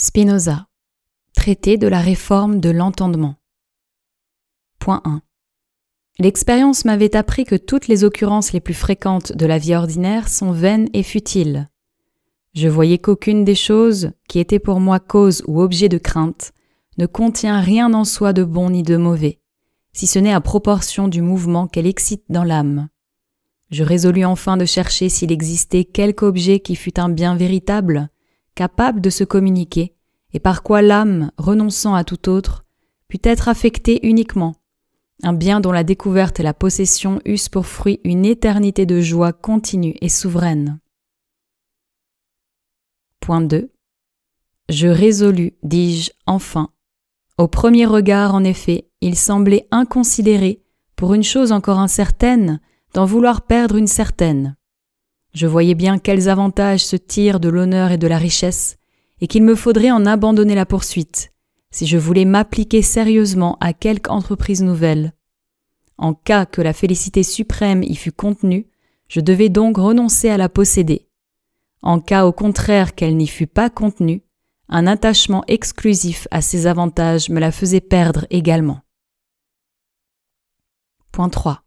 Spinoza. Traité de la réforme de l'entendement. Point 1. L'expérience m'avait appris que toutes les occurrences les plus fréquentes de la vie ordinaire sont vaines et futiles. Je voyais qu'aucune des choses, qui étaient pour moi cause ou objet de crainte, ne contient rien en soi de bon ni de mauvais, si ce n'est à proportion du mouvement qu'elle excite dans l'âme. Je résolus enfin de chercher s'il existait quelque objet qui fût un bien véritable, capable de se communiquer, et par quoi l'âme, renonçant à tout autre, pût être affectée uniquement, un bien dont la découverte et la possession eussent pour fruit une éternité de joie continue et souveraine. Point 2. Je résolus, dis-je enfin. Au premier regard, en effet, il semblait inconsidéré, pour une chose encore incertaine, d'en vouloir perdre une certaine. Je voyais bien quels avantages se tirent de l'honneur et de la richesse, et qu'il me faudrait en abandonner la poursuite, si je voulais m'appliquer sérieusement à quelque entreprise nouvelle. En cas que la félicité suprême y fût contenue, je devais donc renoncer à la posséder. En cas au contraire qu'elle n'y fût pas contenue, un attachement exclusif à ces avantages me la faisait perdre également. Point 3.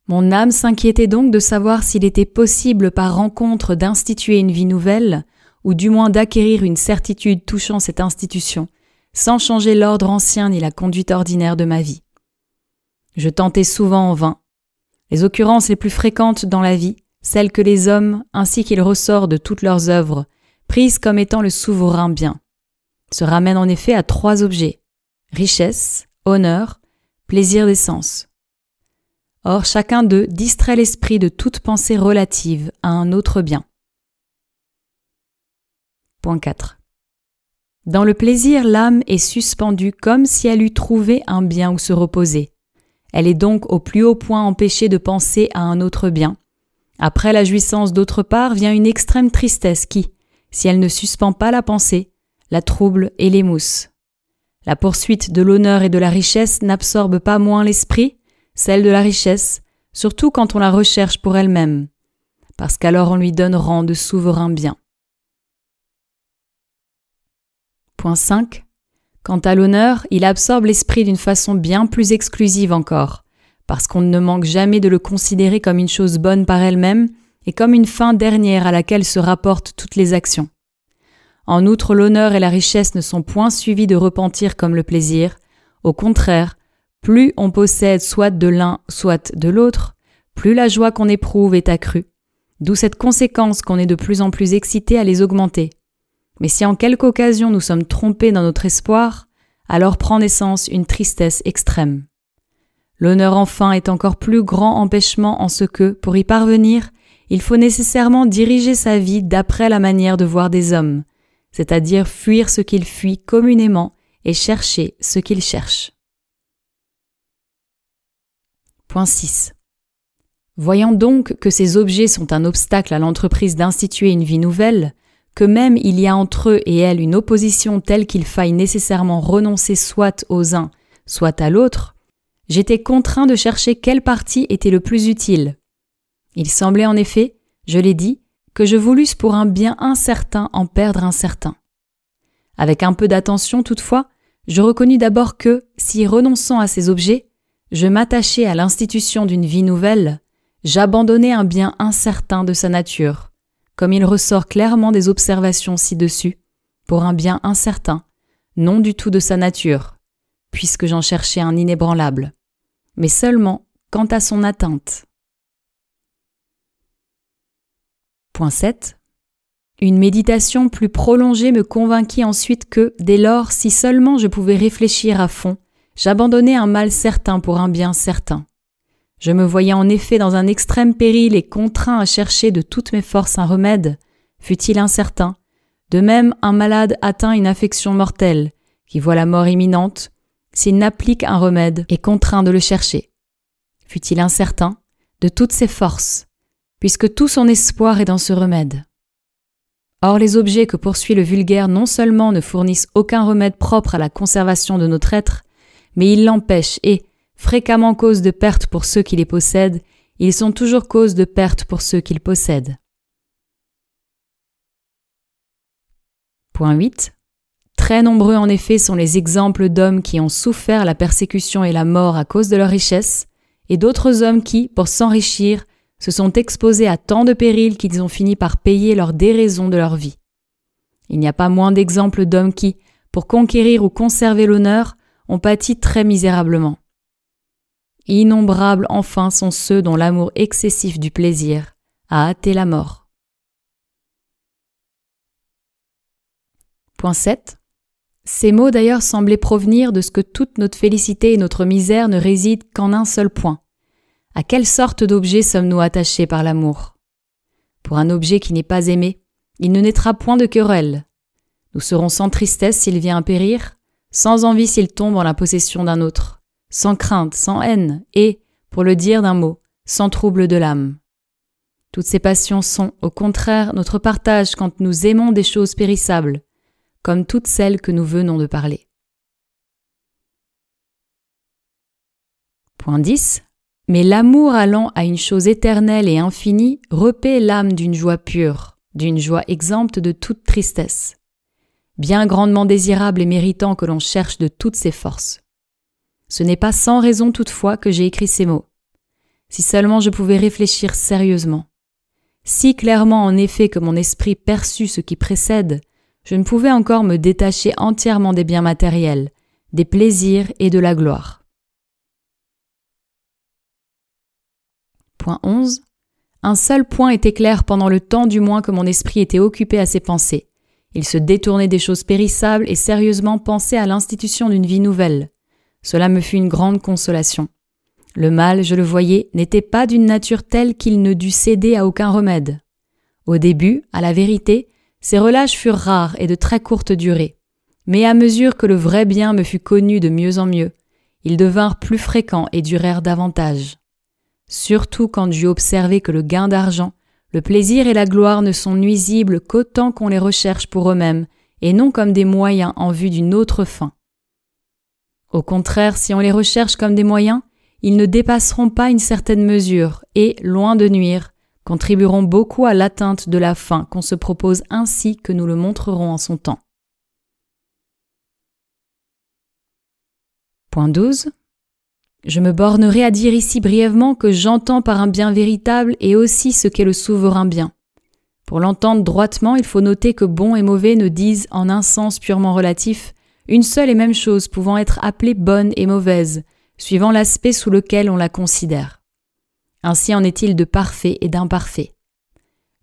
Mon âme s'inquiétait donc de savoir s'il était possible par rencontre d'instituer une vie nouvelle, ou du moins d'acquérir une certitude touchant cette institution, sans changer l'ordre ancien ni la conduite ordinaire de ma vie. Je tentais souvent en vain. Les occurrences les plus fréquentes dans la vie, celles que les hommes, ainsi qu'il ressort de toutes leurs œuvres, prises comme étant le souverain bien, se ramènent en effet à 3 objets: richesse, honneur, plaisir des sens. Or, chacun d'eux distrait l'esprit de toute pensée relative à un autre bien. Point 4. Dans le plaisir, l'âme est suspendue comme si elle eût trouvé un bien où se reposer. Elle est donc au plus haut point empêchée de penser à un autre bien. Après la jouissance d'autre part vient une extrême tristesse qui, si elle ne suspend pas la pensée, la trouble et l'émousse. La poursuite de l'honneur et de la richesse n'absorbe pas moins l'esprit, celle de la richesse, surtout quand on la recherche pour elle-même, parce qu'alors on lui donne rang de souverain bien. Point 5. Quant à l'honneur, il absorbe l'esprit d'une façon bien plus exclusive encore, parce qu'on ne manque jamais de le considérer comme une chose bonne par elle-même et comme une fin dernière à laquelle se rapportent toutes les actions. En outre, l'honneur et la richesse ne sont point suivis de repentir comme le plaisir. Au contraire, plus on possède soit de l'un, soit de l'autre, plus la joie qu'on éprouve est accrue, d'où cette conséquence qu'on est de plus en plus excité à les augmenter. Mais si en quelque occasion nous sommes trompés dans notre espoir, alors prend naissance une tristesse extrême. L'honneur enfin est encore plus grand empêchement en ce que, pour y parvenir, il faut nécessairement diriger sa vie d'après la manière de voir des hommes, c'est-à-dire fuir ce qu'ils fuient communément et chercher ce qu'ils cherchent. Point 6. Voyant donc que ces objets sont un obstacle à l'entreprise d'instituer une vie nouvelle, que même il y a entre eux et elle une opposition telle qu'il faille nécessairement renoncer soit aux uns, soit à l'autre, j'étais contraint de chercher quel parti était le plus utile. Il semblait en effet, je l'ai dit, que je voulusse pour un bien incertain en perdre un certain. Avec un peu d'attention toutefois, je reconnus d'abord que, si renonçant à ces objets, je m'attachais à l'institution d'une vie nouvelle, j'abandonnais un bien incertain de sa nature, comme il ressort clairement des observations ci-dessus, pour un bien incertain, non du tout de sa nature, puisque j'en cherchais un inébranlable, mais seulement quant à son atteinte. Point 7. Une méditation plus prolongée me convainquit ensuite que, dès lors, si seulement je pouvais réfléchir à fond, j'abandonnais un mal certain pour un bien certain. Je me voyais en effet dans un extrême péril et contraint à chercher de toutes mes forces un remède, fût-il incertain. De même, un malade atteint une affection mortelle, qui voit la mort imminente, s'il n'applique un remède, est contraint de le chercher. Fût-il incertain, de toutes ses forces, puisque tout son espoir est dans ce remède. Or, les objets que poursuit le vulgaire non seulement ne fournissent aucun remède propre à la conservation de notre être, mais ils l'empêchent et, fréquemment cause de perte pour ceux qui les possèdent, ils sont toujours cause de perte pour ceux qu'ils possèdent. Point 8. Très nombreux en effet sont les exemples d'hommes qui ont souffert la persécution et la mort à cause de leur richesse, et d'autres hommes qui, pour s'enrichir, se sont exposés à tant de périls qu'ils ont fini par payer leur déraison de leur vie. Il n'y a pas moins d'exemples d'hommes qui, pour conquérir ou conserver l'honneur, ont pâti très misérablement. Innombrables enfin sont ceux dont l'amour excessif du plaisir a hâté la mort. Point 7. Ces mots d'ailleurs semblaient provenir de ce que toute notre félicité et notre misère ne résident qu'en un seul point. À quelle sorte d'objet sommes-nous attachés par l'amour? Pour un objet qui n'est pas aimé, il ne naîtra point de querelle. Nous serons sans tristesse s'il vient à périr, sans envie s'il tombe en la possession d'un autre, sans crainte, sans haine et, pour le dire d'un mot, sans trouble de l'âme. Toutes ces passions sont, au contraire, notre partage quand nous aimons des choses périssables, comme toutes celles que nous venons de parler. Point 10. Mais l'amour allant à une chose éternelle et infinie repaît l'âme d'une joie pure, d'une joie exempte de toute tristesse, bien grandement désirable et méritant que l'on cherche de toutes ses forces. Ce n'est pas sans raison toutefois que j'ai écrit ces mots. Si seulement je pouvais réfléchir sérieusement. Si clairement en effet que mon esprit perçut ce qui précède, je ne pouvais encore me détacher entièrement des biens matériels, des plaisirs et de la gloire. Point 11. Un seul point était clair pendant le temps du moins que mon esprit était occupé à ces pensées. Il se détournait des choses périssables et sérieusement pensait à l'institution d'une vie nouvelle. Cela me fut une grande consolation. Le mal, je le voyais, n'était pas d'une nature telle qu'il ne dût céder à aucun remède. Au début, à la vérité, ces relâches furent rares et de très courte durée. Mais à mesure que le vrai bien me fut connu de mieux en mieux, ils devinrent plus fréquents et durèrent davantage. Surtout quand j'eus observé que le gain d'argent, le plaisir et la gloire ne sont nuisibles qu'autant qu'on les recherche pour eux-mêmes et non comme des moyens en vue d'une autre fin. Au contraire, si on les recherche comme des moyens, ils ne dépasseront pas une certaine mesure et, loin de nuire, contribueront beaucoup à l'atteinte de la fin qu'on se propose ainsi que nous le montrerons en son temps. Point 12. Je me bornerai à dire ici brièvement que j'entends par un bien véritable et aussi ce qu'est le souverain bien. Pour l'entendre droitement, il faut noter que bon et mauvais ne disent, en un sens purement relatif, une seule et même chose pouvant être appelée bonne et mauvaise, suivant l'aspect sous lequel on la considère. Ainsi en est-il de parfait et d'imparfait.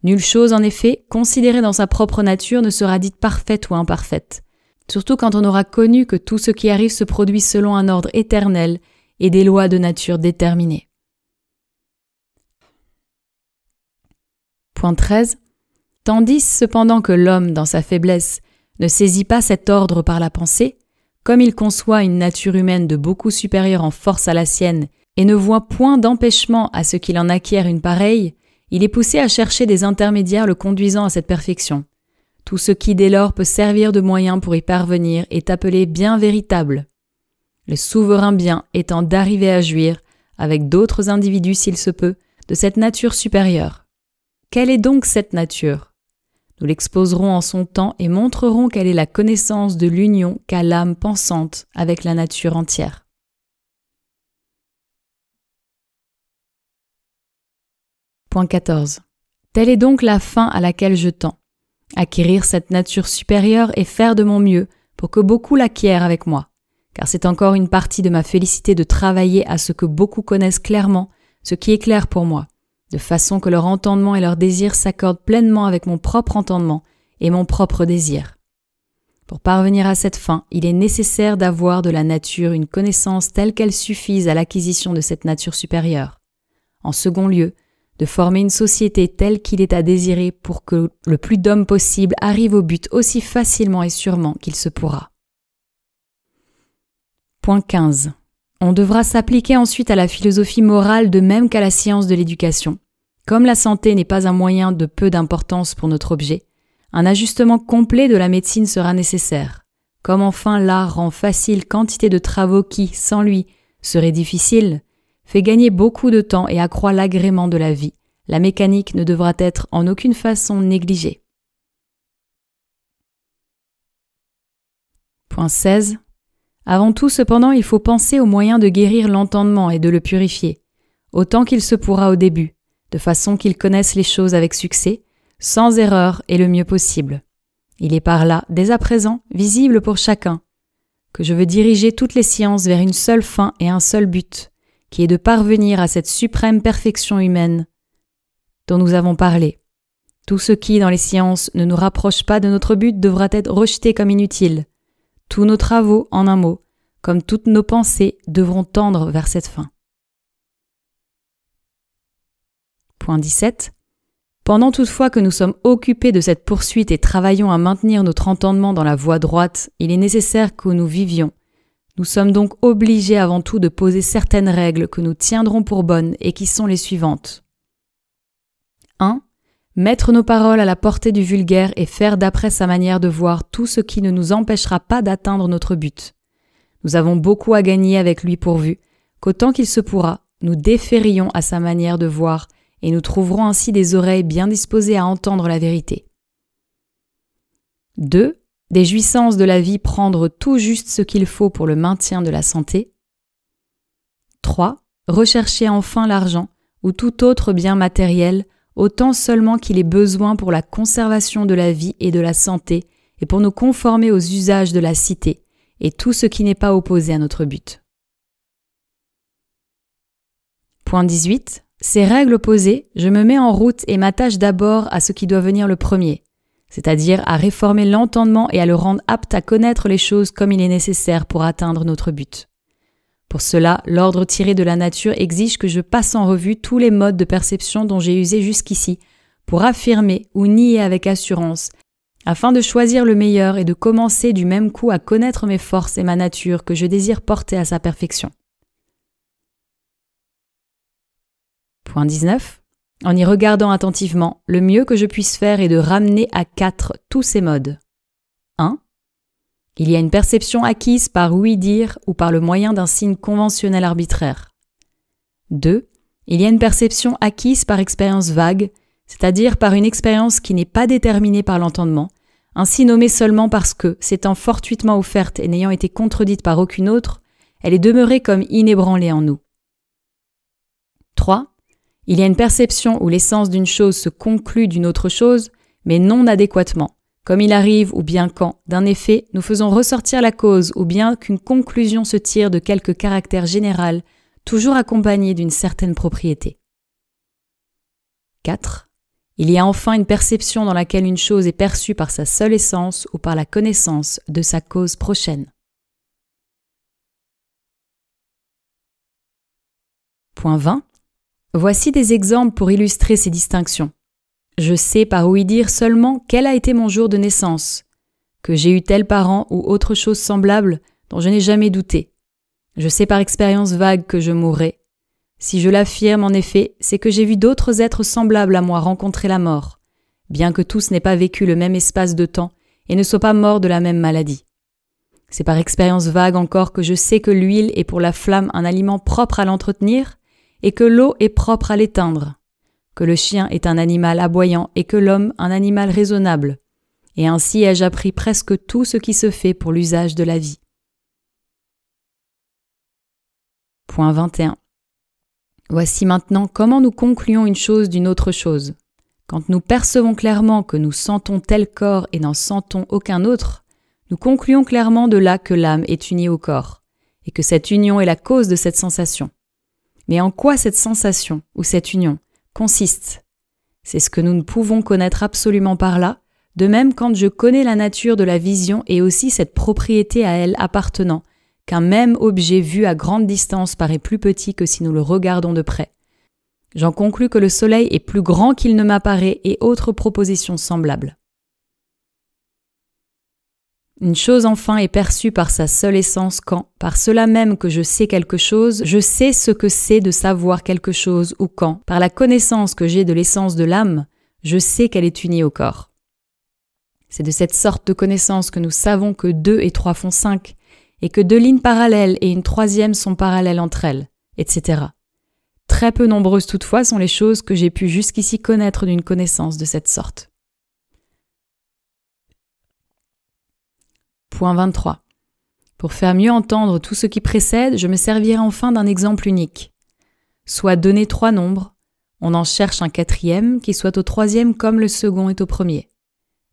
Nulle chose, en effet, considérée dans sa propre nature, ne sera dite parfaite ou imparfaite, surtout quand on aura connu que tout ce qui arrive se produit selon un ordre éternel et des lois de nature déterminées. Point 13. Tandis cependant que l'homme, dans sa faiblesse, ne saisit pas cet ordre par la pensée, comme il conçoit une nature humaine de beaucoup supérieure en force à la sienne et ne voit point d'empêchement à ce qu'il en acquiert une pareille, il est poussé à chercher des intermédiaires le conduisant à cette perfection. Tout ce qui dès lors peut servir de moyen pour y parvenir est appelé bien véritable. Le souverain bien étant d'arriver à jouir, avec d'autres individus s'il se peut, de cette nature supérieure. Quelle est donc cette nature? Nous l'exposerons en son temps et montrerons quelle est la connaissance de l'union qu'a l'âme pensante avec la nature entière. Point 14. Telle est donc la fin à laquelle je tends. Acquérir cette nature supérieure et faire de mon mieux pour que beaucoup l'acquièrent avec moi. Car c'est encore une partie de ma félicité de travailler à ce que beaucoup connaissent clairement ce qui est clair pour moi, de façon que leur entendement et leur désir s'accordent pleinement avec mon propre entendement et mon propre désir. Pour parvenir à cette fin, il est nécessaire d'avoir de la nature une connaissance telle qu'elle suffise à l'acquisition de cette nature supérieure. En second lieu, de former une société telle qu'il est à désirer pour que le plus d'hommes possible arrivent au but aussi facilement et sûrement qu'il se pourra. Point 15. On devra s'appliquer ensuite à la philosophie morale de même qu'à la science de l'éducation. Comme la santé n'est pas un moyen de peu d'importance pour notre objet, un ajustement complet de la médecine sera nécessaire. Comme enfin l'art rend facile quantité de travaux qui, sans lui, seraient difficiles, fait gagner beaucoup de temps et accroît l'agrément de la vie, la mécanique ne devra être en aucune façon négligée. Point 16. Avant tout, cependant, il faut penser aux moyens de guérir l'entendement et de le purifier, autant qu'il se pourra au début, de façon qu'il connaisse les choses avec succès, sans erreur et le mieux possible. Il est par là, dès à présent, visible pour chacun, que je veux diriger toutes les sciences vers une seule fin et un seul but, qui est de parvenir à cette suprême perfection humaine dont nous avons parlé. Tout ce qui, dans les sciences, ne nous rapproche pas de notre but devra être rejeté comme inutile. Tous nos travaux, en un mot, comme toutes nos pensées, devront tendre vers cette fin. Point 17. Pendant toutefois que nous sommes occupés de cette poursuite et travaillons à maintenir notre entendement dans la voie droite, il est nécessaire que nous vivions. Nous sommes donc obligés avant tout de poser certaines règles que nous tiendrons pour bonnes et qui sont les suivantes. 1. Mettre nos paroles à la portée du vulgaire et faire d'après sa manière de voir tout ce qui ne nous empêchera pas d'atteindre notre but. Nous avons beaucoup à gagner avec lui pourvu qu'autant qu'il se pourra, nous déférions à sa manière de voir et nous trouverons ainsi des oreilles bien disposées à entendre la vérité. 2. Des jouissances de la vie prendre tout juste ce qu'il faut pour le maintien de la santé. 3. Rechercher enfin l'argent ou tout autre bien matériel, autant seulement qu'il ait besoin pour la conservation de la vie et de la santé et pour nous conformer aux usages de la cité et tout ce qui n'est pas opposé à notre but. Point 18. Ces règles posées, je me mets en route et m'attache d'abord à ce qui doit venir le premier, c'est-à-dire à réformer l'entendement et à le rendre apte à connaître les choses comme il est nécessaire pour atteindre notre but. Pour cela, l'ordre tiré de la nature exige que je passe en revue tous les modes de perception dont j'ai usé jusqu'ici pour affirmer ou nier avec assurance, afin de choisir le meilleur et de commencer du même coup à connaître mes forces et ma nature que je désire porter à sa perfection. Point 19. En y regardant attentivement, le mieux que je puisse faire est de ramener à 4 tous ces modes. 1. Il y a une perception acquise par ouï-dire ou par le moyen d'un signe conventionnel arbitraire. 2. Il y a une perception acquise par expérience vague, c'est-à-dire par une expérience qui n'est pas déterminée par l'entendement, ainsi nommée seulement parce que, s'étant fortuitement offerte et n'ayant été contredite par aucune autre, elle est demeurée comme inébranlée en nous. 3. Il y a une perception où l'essence d'une chose se conclut d'une autre chose, mais non adéquatement, comme il arrive ou bien quand, d'un effet, nous faisons ressortir la cause ou bien qu'une conclusion se tire de quelque caractère général, toujours accompagné d'une certaine propriété. 4. Il y a enfin une perception dans laquelle une chose est perçue par sa seule essence ou par la connaissance de sa cause prochaine. Point 20. Voici des exemples pour illustrer ces distinctions. Je sais par ouï-dire seulement quel a été mon jour de naissance, que j'ai eu tel parent ou autre chose semblable dont je n'ai jamais douté. Je sais par expérience vague que je mourrai. Si je l'affirme en effet, c'est que j'ai vu d'autres êtres semblables à moi rencontrer la mort, bien que tous n'aient pas vécu le même espace de temps et ne soient pas morts de la même maladie. C'est par expérience vague encore que je sais que l'huile est pour la flamme un aliment propre à l'entretenir et que l'eau est propre à l'éteindre, que le chien est un animal aboyant et que l'homme un animal raisonnable, et ainsi ai-je appris presque tout ce qui se fait pour l'usage de la vie. Point 21. Voici maintenant comment nous concluons une chose d'une autre chose. Quand nous percevons clairement que nous sentons tel corps et n'en sentons aucun autre, nous concluons clairement de là que l'âme est unie au corps, et que cette union est la cause de cette sensation. Mais en quoi cette sensation, ou cette union, consiste? C'est ce que nous ne pouvons connaître absolument par là, de même quand je connais la nature de la vision et aussi cette propriété à elle appartenant, qu'un même objet vu à grande distance paraît plus petit que si nous le regardons de près. J'en conclus que le soleil est plus grand qu'il ne m'apparaît et autres propositions semblables. Une chose enfin est perçue par sa seule essence quand, par cela même que je sais quelque chose, je sais ce que c'est de savoir quelque chose ou quand, par la connaissance que j'ai de l'essence de l'âme, je sais qu'elle est unie au corps. C'est de cette sorte de connaissance que nous savons que 2 et 3 font 5, et que 2 lignes parallèles et une troisième sont parallèles entre elles, etc. Très peu nombreuses toutefois sont les choses que j'ai pu jusqu'ici connaître d'une connaissance de cette sorte. Point 23. Pour faire mieux entendre tout ce qui précède, je me servirai enfin d'un exemple unique. Soit donné 3 nombres, on en cherche un 4e qui soit au 3e comme le second est au premier.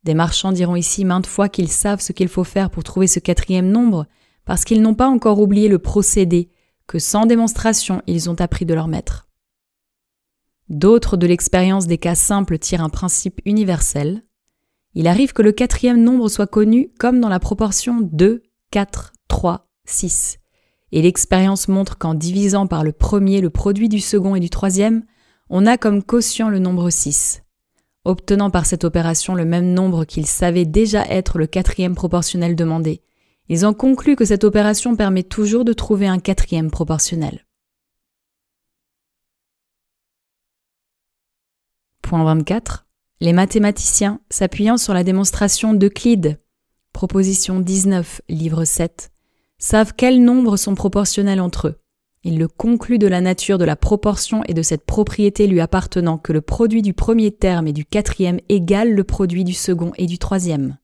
Des marchands diront ici maintes fois qu'ils savent ce qu'il faut faire pour trouver ce 4e nombre parce qu'ils n'ont pas encore oublié le procédé que sans démonstration ils ont appris de leur maître. D'autres de l'expérience des cas simples tirent un principe universel. Il arrive que le 4e nombre soit connu comme dans la proportion 2, 4, 3, 6. Et l'expérience montre qu'en divisant par le premier le produit du second et du 3e, on a comme quotient le nombre 6. Obtenant par cette opération le même nombre qu'ils savaient déjà être le 4e proportionnel demandé, ils ont conclu que cette opération permet toujours de trouver un 4e proportionnel. Point 24. Les mathématiciens, s'appuyant sur la démonstration d'Euclide, proposition 19, livre 7, savent quels nombres sont proportionnels entre eux. Ils le concluent de la nature de la proportion et de cette propriété lui appartenant que le produit du premier terme et du 4e égale le produit du second et du 3e.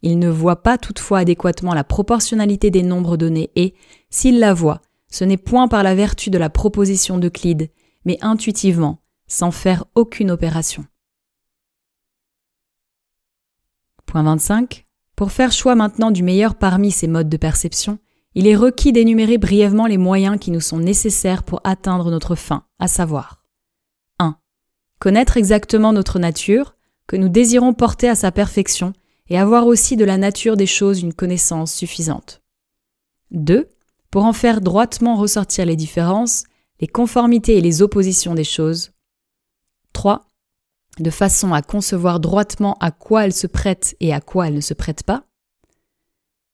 Ils ne voient pas toutefois adéquatement la proportionnalité des nombres donnés et, s'ils la voient, ce n'est point par la vertu de la proposition d'Euclide, mais intuitivement, sans faire aucune opération. Point 25. Pour faire choix maintenant du meilleur parmi ces modes de perception, il est requis d'énumérer brièvement les moyens qui nous sont nécessaires pour atteindre notre fin, à savoir 1. Connaître exactement notre nature, que nous désirons porter à sa perfection, et avoir aussi de la nature des choses une connaissance suffisante. 2. Pour en faire droitement ressortir les différences, les conformités et les oppositions des choses. 3. De façon à concevoir droitement à quoi elles se prêtent et à quoi elles ne se prêtent pas.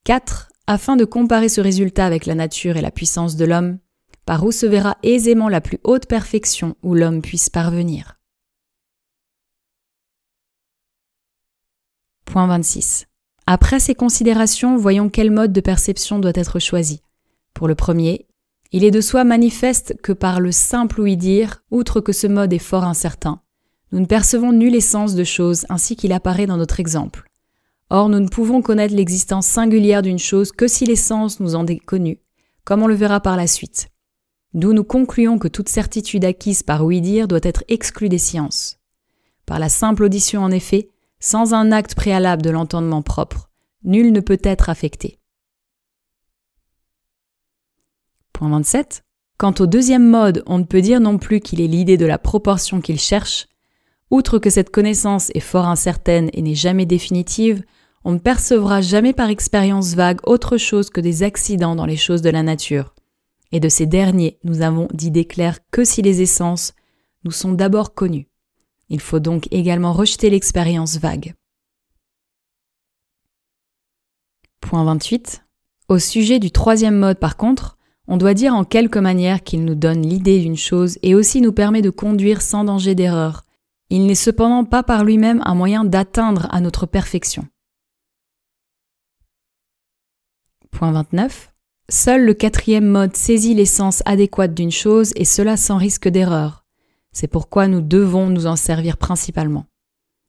4. Afin de comparer ce résultat avec la nature et la puissance de l'homme, par où se verra aisément la plus haute perfection où l'homme puisse parvenir. Point 26. Après ces considérations, voyons quel mode de perception doit être choisi. Pour le premier, il est de soi manifeste que par le simple ouï-dire, outre que ce mode est fort incertain, nous ne percevons nulle essence de chose ainsi qu'il apparaît dans notre exemple. Or, nous ne pouvons connaître l'existence singulière d'une chose que si l'essence nous en est connue, comme on le verra par la suite. D'où nous concluons que toute certitude acquise par ouï-dire doit être exclue des sciences. Par la simple audition en effet, sans un acte préalable de l'entendement propre, nul ne peut être affecté. Point 27. Quant au deuxième mode, on ne peut dire non plus qu'il ait l'idée de la proportion qu'il cherche. Outre que cette connaissance est fort incertaine et n'est jamais définitive, on ne percevra jamais par expérience vague autre chose que des accidents dans les choses de la nature. Et de ces derniers, nous avons d'idée claire que si les essences nous sont d'abord connues. Il faut donc également rejeter l'expérience vague. Point 28. Au sujet du troisième mode par contre, on doit dire en quelque manière qu'il nous donne l'idée d'une chose et aussi nous permet de conduire sans danger d'erreur. Il n'est cependant pas par lui-même un moyen d'atteindre à notre perfection. Point 29. Seul le quatrième mode saisit l'essence adéquate d'une chose et cela sans risque d'erreur. C'est pourquoi nous devons nous en servir principalement.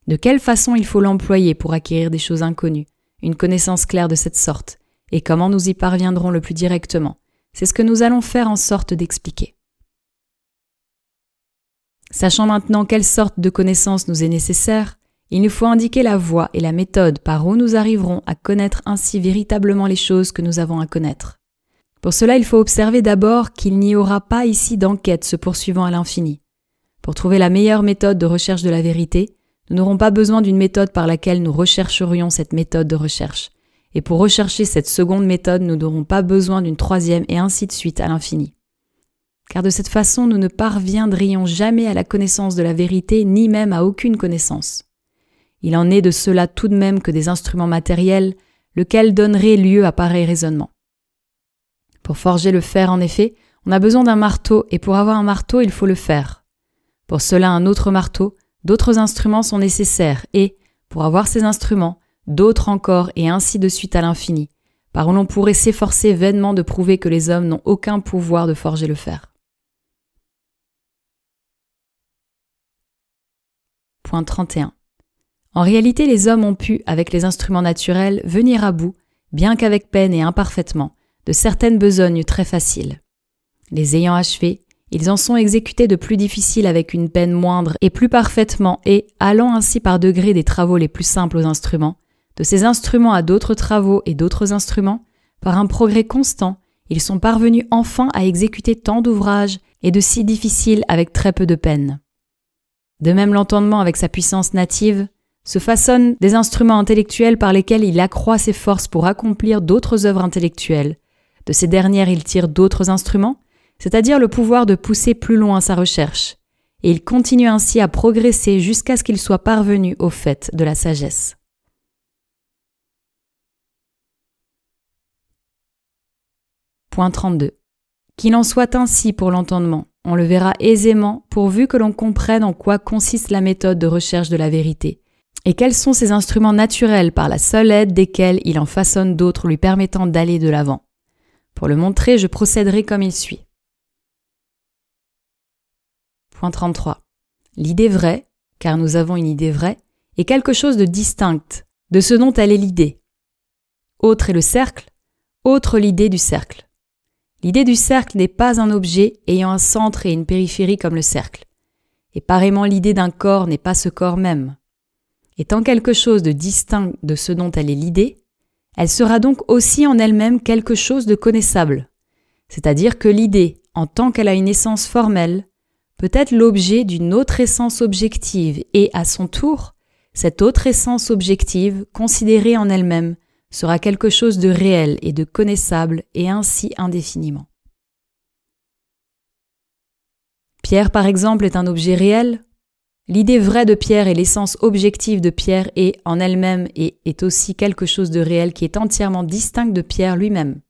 De quelle façon il faut l'employer pour acquérir des choses inconnues, une connaissance claire de cette sorte, et comment nous y parviendrons le plus directement, c'est ce que nous allons faire en sorte d'expliquer. Sachant maintenant quelle sorte de connaissance nous est nécessaire, il nous faut indiquer la voie et la méthode par où nous arriverons à connaître ainsi véritablement les choses que nous avons à connaître. Pour cela, il faut observer d'abord qu'il n'y aura pas ici d'enquête se poursuivant à l'infini. Pour trouver la meilleure méthode de recherche de la vérité, nous n'aurons pas besoin d'une méthode par laquelle nous rechercherions cette méthode de recherche. Et pour rechercher cette seconde méthode, nous n'aurons pas besoin d'une troisième et ainsi de suite à l'infini. Car de cette façon, nous ne parviendrions jamais à la connaissance de la vérité, ni même à aucune connaissance. Il en est de cela tout de même que des instruments matériels, lequel donnerait lieu à pareil raisonnement. Pour forger le fer, en effet, on a besoin d'un marteau, et pour avoir un marteau, il faut le fer. Pour cela, un autre marteau, d'autres instruments sont nécessaires, et, pour avoir ces instruments, d'autres encore, et ainsi de suite à l'infini, par où l'on pourrait s'efforcer vainement de prouver que les hommes n'ont aucun pouvoir de forger le fer. Point 31. En réalité, les hommes ont pu, avec les instruments naturels, venir à bout, bien qu'avec peine et imparfaitement, de certaines besognes très faciles. Les ayant achevées, ils en sont exécutés de plus difficiles avec une peine moindre et plus parfaitement et, allant ainsi par degrés des travaux les plus simples aux instruments, de ces instruments à d'autres travaux et d'autres instruments, par un progrès constant, ils sont parvenus enfin à exécuter tant d'ouvrages et de si difficiles avec très peu de peine. De même, l'entendement avec sa puissance native se façonne des instruments intellectuels par lesquels il accroît ses forces pour accomplir d'autres œuvres intellectuelles. De ces dernières, il tire d'autres instruments, c'est-à-dire le pouvoir de pousser plus loin sa recherche, et il continue ainsi à progresser jusqu'à ce qu'il soit parvenu au fait de la sagesse. Point 32. Qu'il en soit ainsi pour l'entendement, on le verra aisément pourvu que l'on comprenne en quoi consiste la méthode de recherche de la vérité, et quels sont ces instruments naturels par la seule aide desquels il en façonne d'autres lui permettant d'aller de l'avant. Pour le montrer, je procéderai comme il suit. Point 33. L'idée vraie, car nous avons une idée vraie, est quelque chose de distinct de ce dont elle est l'idée. Autre est le cercle, autre l'idée du cercle. L'idée du cercle n'est pas un objet ayant un centre et une périphérie comme le cercle. Et pareillement l'idée d'un corps n'est pas ce corps même. Étant quelque chose de distinct de ce dont elle est l'idée, elle sera donc aussi en elle-même quelque chose de connaissable. C'est-à-dire que l'idée, en tant qu'elle a une essence formelle, peut être l'objet d'une autre essence objective et, à son tour, cette autre essence objective, considérée en elle-même, sera quelque chose de réel et de connaissable et ainsi indéfiniment. Pierre, par exemple, est un objet réel. L'idée vraie de Pierre et l'essence objective de Pierre est en elle-même et est aussi quelque chose de réel qui est entièrement distinct de Pierre lui-même.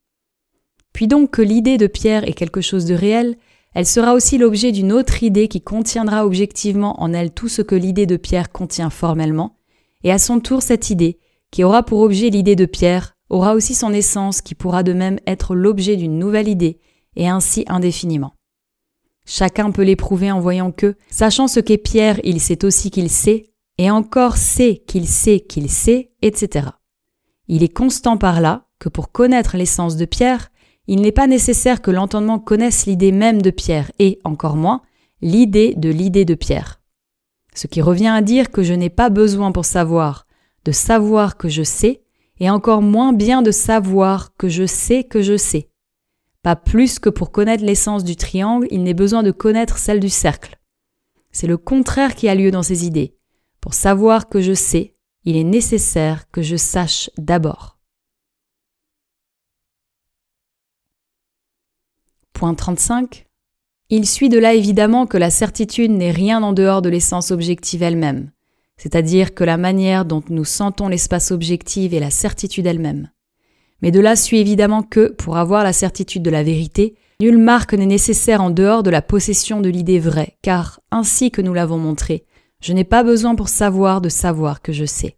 Puis donc que l'idée de Pierre est quelque chose de réel, elle sera aussi l'objet d'une autre idée qui contiendra objectivement en elle tout ce que l'idée de Pierre contient formellement, et à son tour cette idée, qui aura pour objet l'idée de Pierre, aura aussi son essence qui pourra de même être l'objet d'une nouvelle idée, et ainsi indéfiniment. Chacun peut l'éprouver en voyant que, sachant ce qu'est Pierre, il sait aussi qu'il sait, et encore sait, etc. Il est constant par là que pour connaître l'essence de Pierre, il n'est pas nécessaire que l'entendement connaisse l'idée même de Pierre, et, encore moins, l'idée de Pierre. Ce qui revient à dire que je n'ai pas besoin pour savoir de savoir que je sais, et encore moins bien de savoir que je sais. Pas plus que pour connaître l'essence du triangle, il n'est besoin de connaître celle du cercle. C'est le contraire qui a lieu dans ces idées. Pour savoir que je sais, il est nécessaire que je sache d'abord. Point 35. Il suit de là évidemment que la certitude n'est rien en dehors de l'essence objective elle-même, c'est-à-dire que la manière dont nous sentons l'espace objectif est la certitude elle-même. Mais de là suit évidemment que, pour avoir la certitude de la vérité, nulle marque n'est nécessaire en dehors de la possession de l'idée vraie, car, ainsi que nous l'avons montré, je n'ai pas besoin pour savoir de savoir que je sais.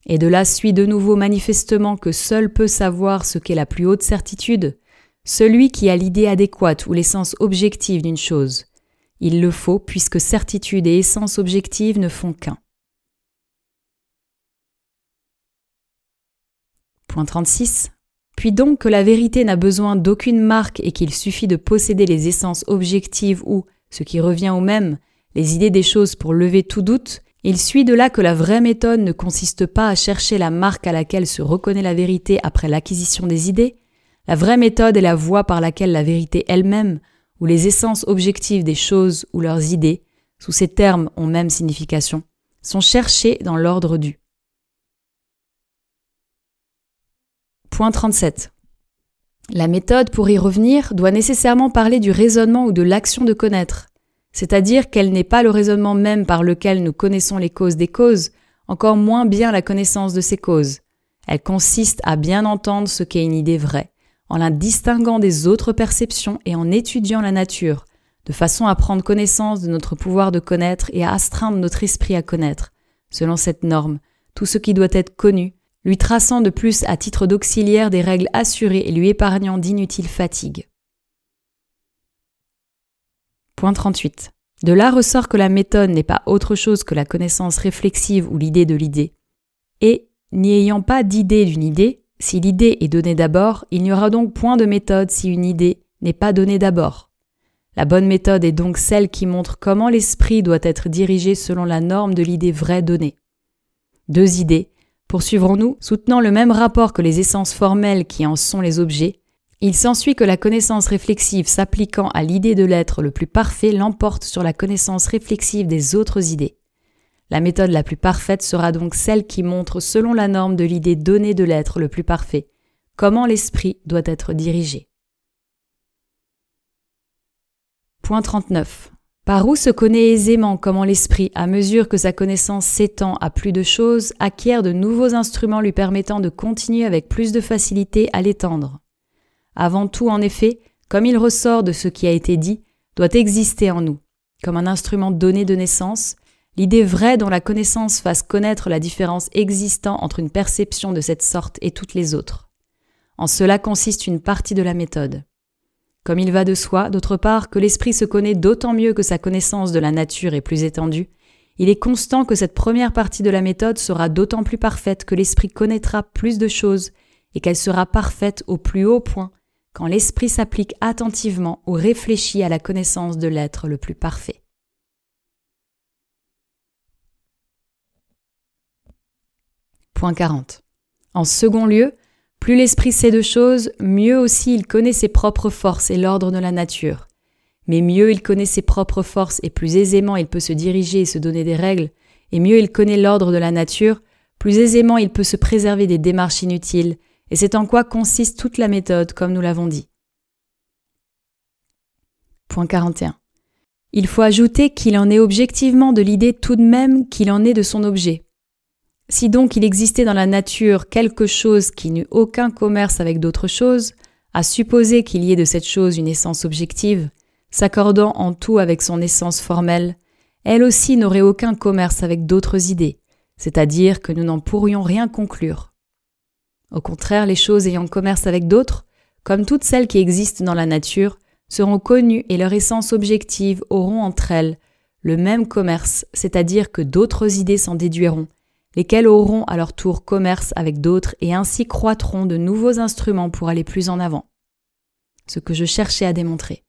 Et de là suit de nouveau manifestement que seul peut savoir ce qu'est la plus haute certitude, celui qui a l'idée adéquate ou l'essence objective d'une chose. Il le faut puisque certitude et essence objective ne font qu'un. Point 36. Puis donc que la vérité n'a besoin d'aucune marque et qu'il suffit de posséder les essences objectives ou, ce qui revient au même, les idées des choses pour lever tout doute, il suit de là que la vraie méthode ne consiste pas à chercher la marque à laquelle se reconnaît la vérité après l'acquisition des idées. La vraie méthode est la voie par laquelle la vérité elle-même, ou les essences objectives des choses ou leurs idées, sous ces termes ont même signification, sont cherchées dans l'ordre du. Point 37. La méthode, pour y revenir, doit nécessairement parler du raisonnement ou de l'action de connaître, c'est-à-dire qu'elle n'est pas le raisonnement même par lequel nous connaissons les causes des causes, encore moins bien la connaissance de ces causes. Elle consiste à bien entendre ce qu'est une idée vraie, en la distinguant des autres perceptions et en étudiant la nature, de façon à prendre connaissance de notre pouvoir de connaître et à astreindre notre esprit à connaître, selon cette norme, tout ce qui doit être connu, lui traçant de plus à titre d'auxiliaire des règles assurées et lui épargnant d'inutiles fatigues. Point 38. De là ressort que la méthode n'est pas autre chose que la connaissance réflexive ou l'idée de l'idée. Et, n'y ayant pas d'idée d'une idée, Si l'idée est donnée d'abord, il n'y aura donc point de méthode si une idée n'est pas donnée d'abord. La bonne méthode est donc celle qui montre comment l'esprit doit être dirigé selon la norme de l'idée vraie donnée. Deux idées, poursuivrons-nous, soutenant le même rapport que les essences formelles qui en sont les objets, il s'ensuit que la connaissance réflexive s'appliquant à l'idée de l'être le plus parfait l'emporte sur la connaissance réflexive des autres idées. La méthode la plus parfaite sera donc celle qui montre, selon la norme de l'idée donnée de l'être le plus parfait, comment l'esprit doit être dirigé. Point 39. Par où se connaît aisément comment l'esprit, à mesure que sa connaissance s'étend à plus de choses, acquiert de nouveaux instruments lui permettant de continuer avec plus de facilité à l'étendre. Avant tout, en effet, comme il ressort de ce qui a été dit, doit exister en nous, comme un instrument donné de naissance, l'idée vraie dont la connaissance fasse connaître la différence existant entre une perception de cette sorte et toutes les autres. En cela consiste une partie de la méthode. Comme il va de soi, d'autre part, que l'esprit se connaît d'autant mieux que sa connaissance de la nature est plus étendue, il est constant que cette première partie de la méthode sera d'autant plus parfaite que l'esprit connaîtra plus de choses et qu'elle sera parfaite au plus haut point quand l'esprit s'applique attentivement ou réfléchit à la connaissance de l'être le plus parfait. Point 40. En second lieu, plus l'esprit sait de choses, mieux aussi il connaît ses propres forces et l'ordre de la nature. Mais mieux il connaît ses propres forces et plus aisément il peut se diriger et se donner des règles, et mieux il connaît l'ordre de la nature, plus aisément il peut se préserver des démarches inutiles, et c'est en quoi consiste toute la méthode, comme nous l'avons dit. Point 41. Il faut ajouter qu'il en est objectivement de l'idée tout de même qu'il en est de son objet. Si donc il existait dans la nature quelque chose qui n'eût aucun commerce avec d'autres choses, à supposer qu'il y ait de cette chose une essence objective, s'accordant en tout avec son essence formelle, elle aussi n'aurait aucun commerce avec d'autres idées, c'est-à-dire que nous n'en pourrions rien conclure. Au contraire, les choses ayant commerce avec d'autres, comme toutes celles qui existent dans la nature, seront connues et leur essence objective auront entre elles le même commerce, c'est-à-dire que d'autres idées s'en déduiront, lesquels auront à leur tour commerce avec d'autres et ainsi croîtront de nouveaux instruments pour aller plus en avant. Ce que je cherchais à démontrer.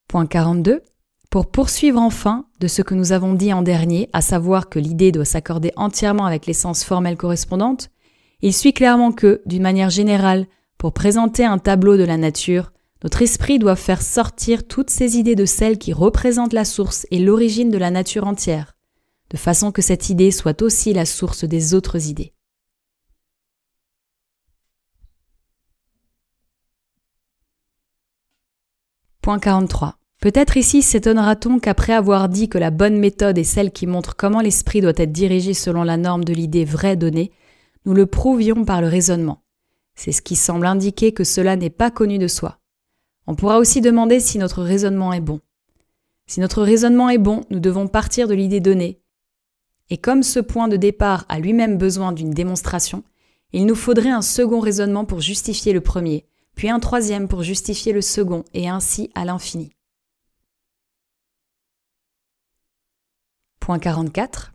Point 42. Pour poursuivre enfin de ce que nous avons dit en dernier, à savoir que l'idée doit s'accorder entièrement avec l'essence formelle correspondante, il suit clairement que, d'une manière générale, pour présenter un tableau de la nature, notre esprit doit faire sortir toutes ces idées de celles qui représentent la source et l'origine de la nature entière, de façon que cette idée soit aussi la source des autres idées. Point 43. Peut-être ici s'étonnera-t-on qu'après avoir dit que la bonne méthode est celle qui montre comment l'esprit doit être dirigé selon la norme de l'idée vraie donnée, nous le prouvions par le raisonnement. C'est ce qui semble indiquer que cela n'est pas connu de soi. On pourra aussi demander si notre raisonnement est bon. Si notre raisonnement est bon, nous devons partir de l'idée donnée. Et comme ce point de départ a lui-même besoin d'une démonstration, il nous faudrait un second raisonnement pour justifier le premier, puis un troisième pour justifier le second, et ainsi à l'infini. Point 44.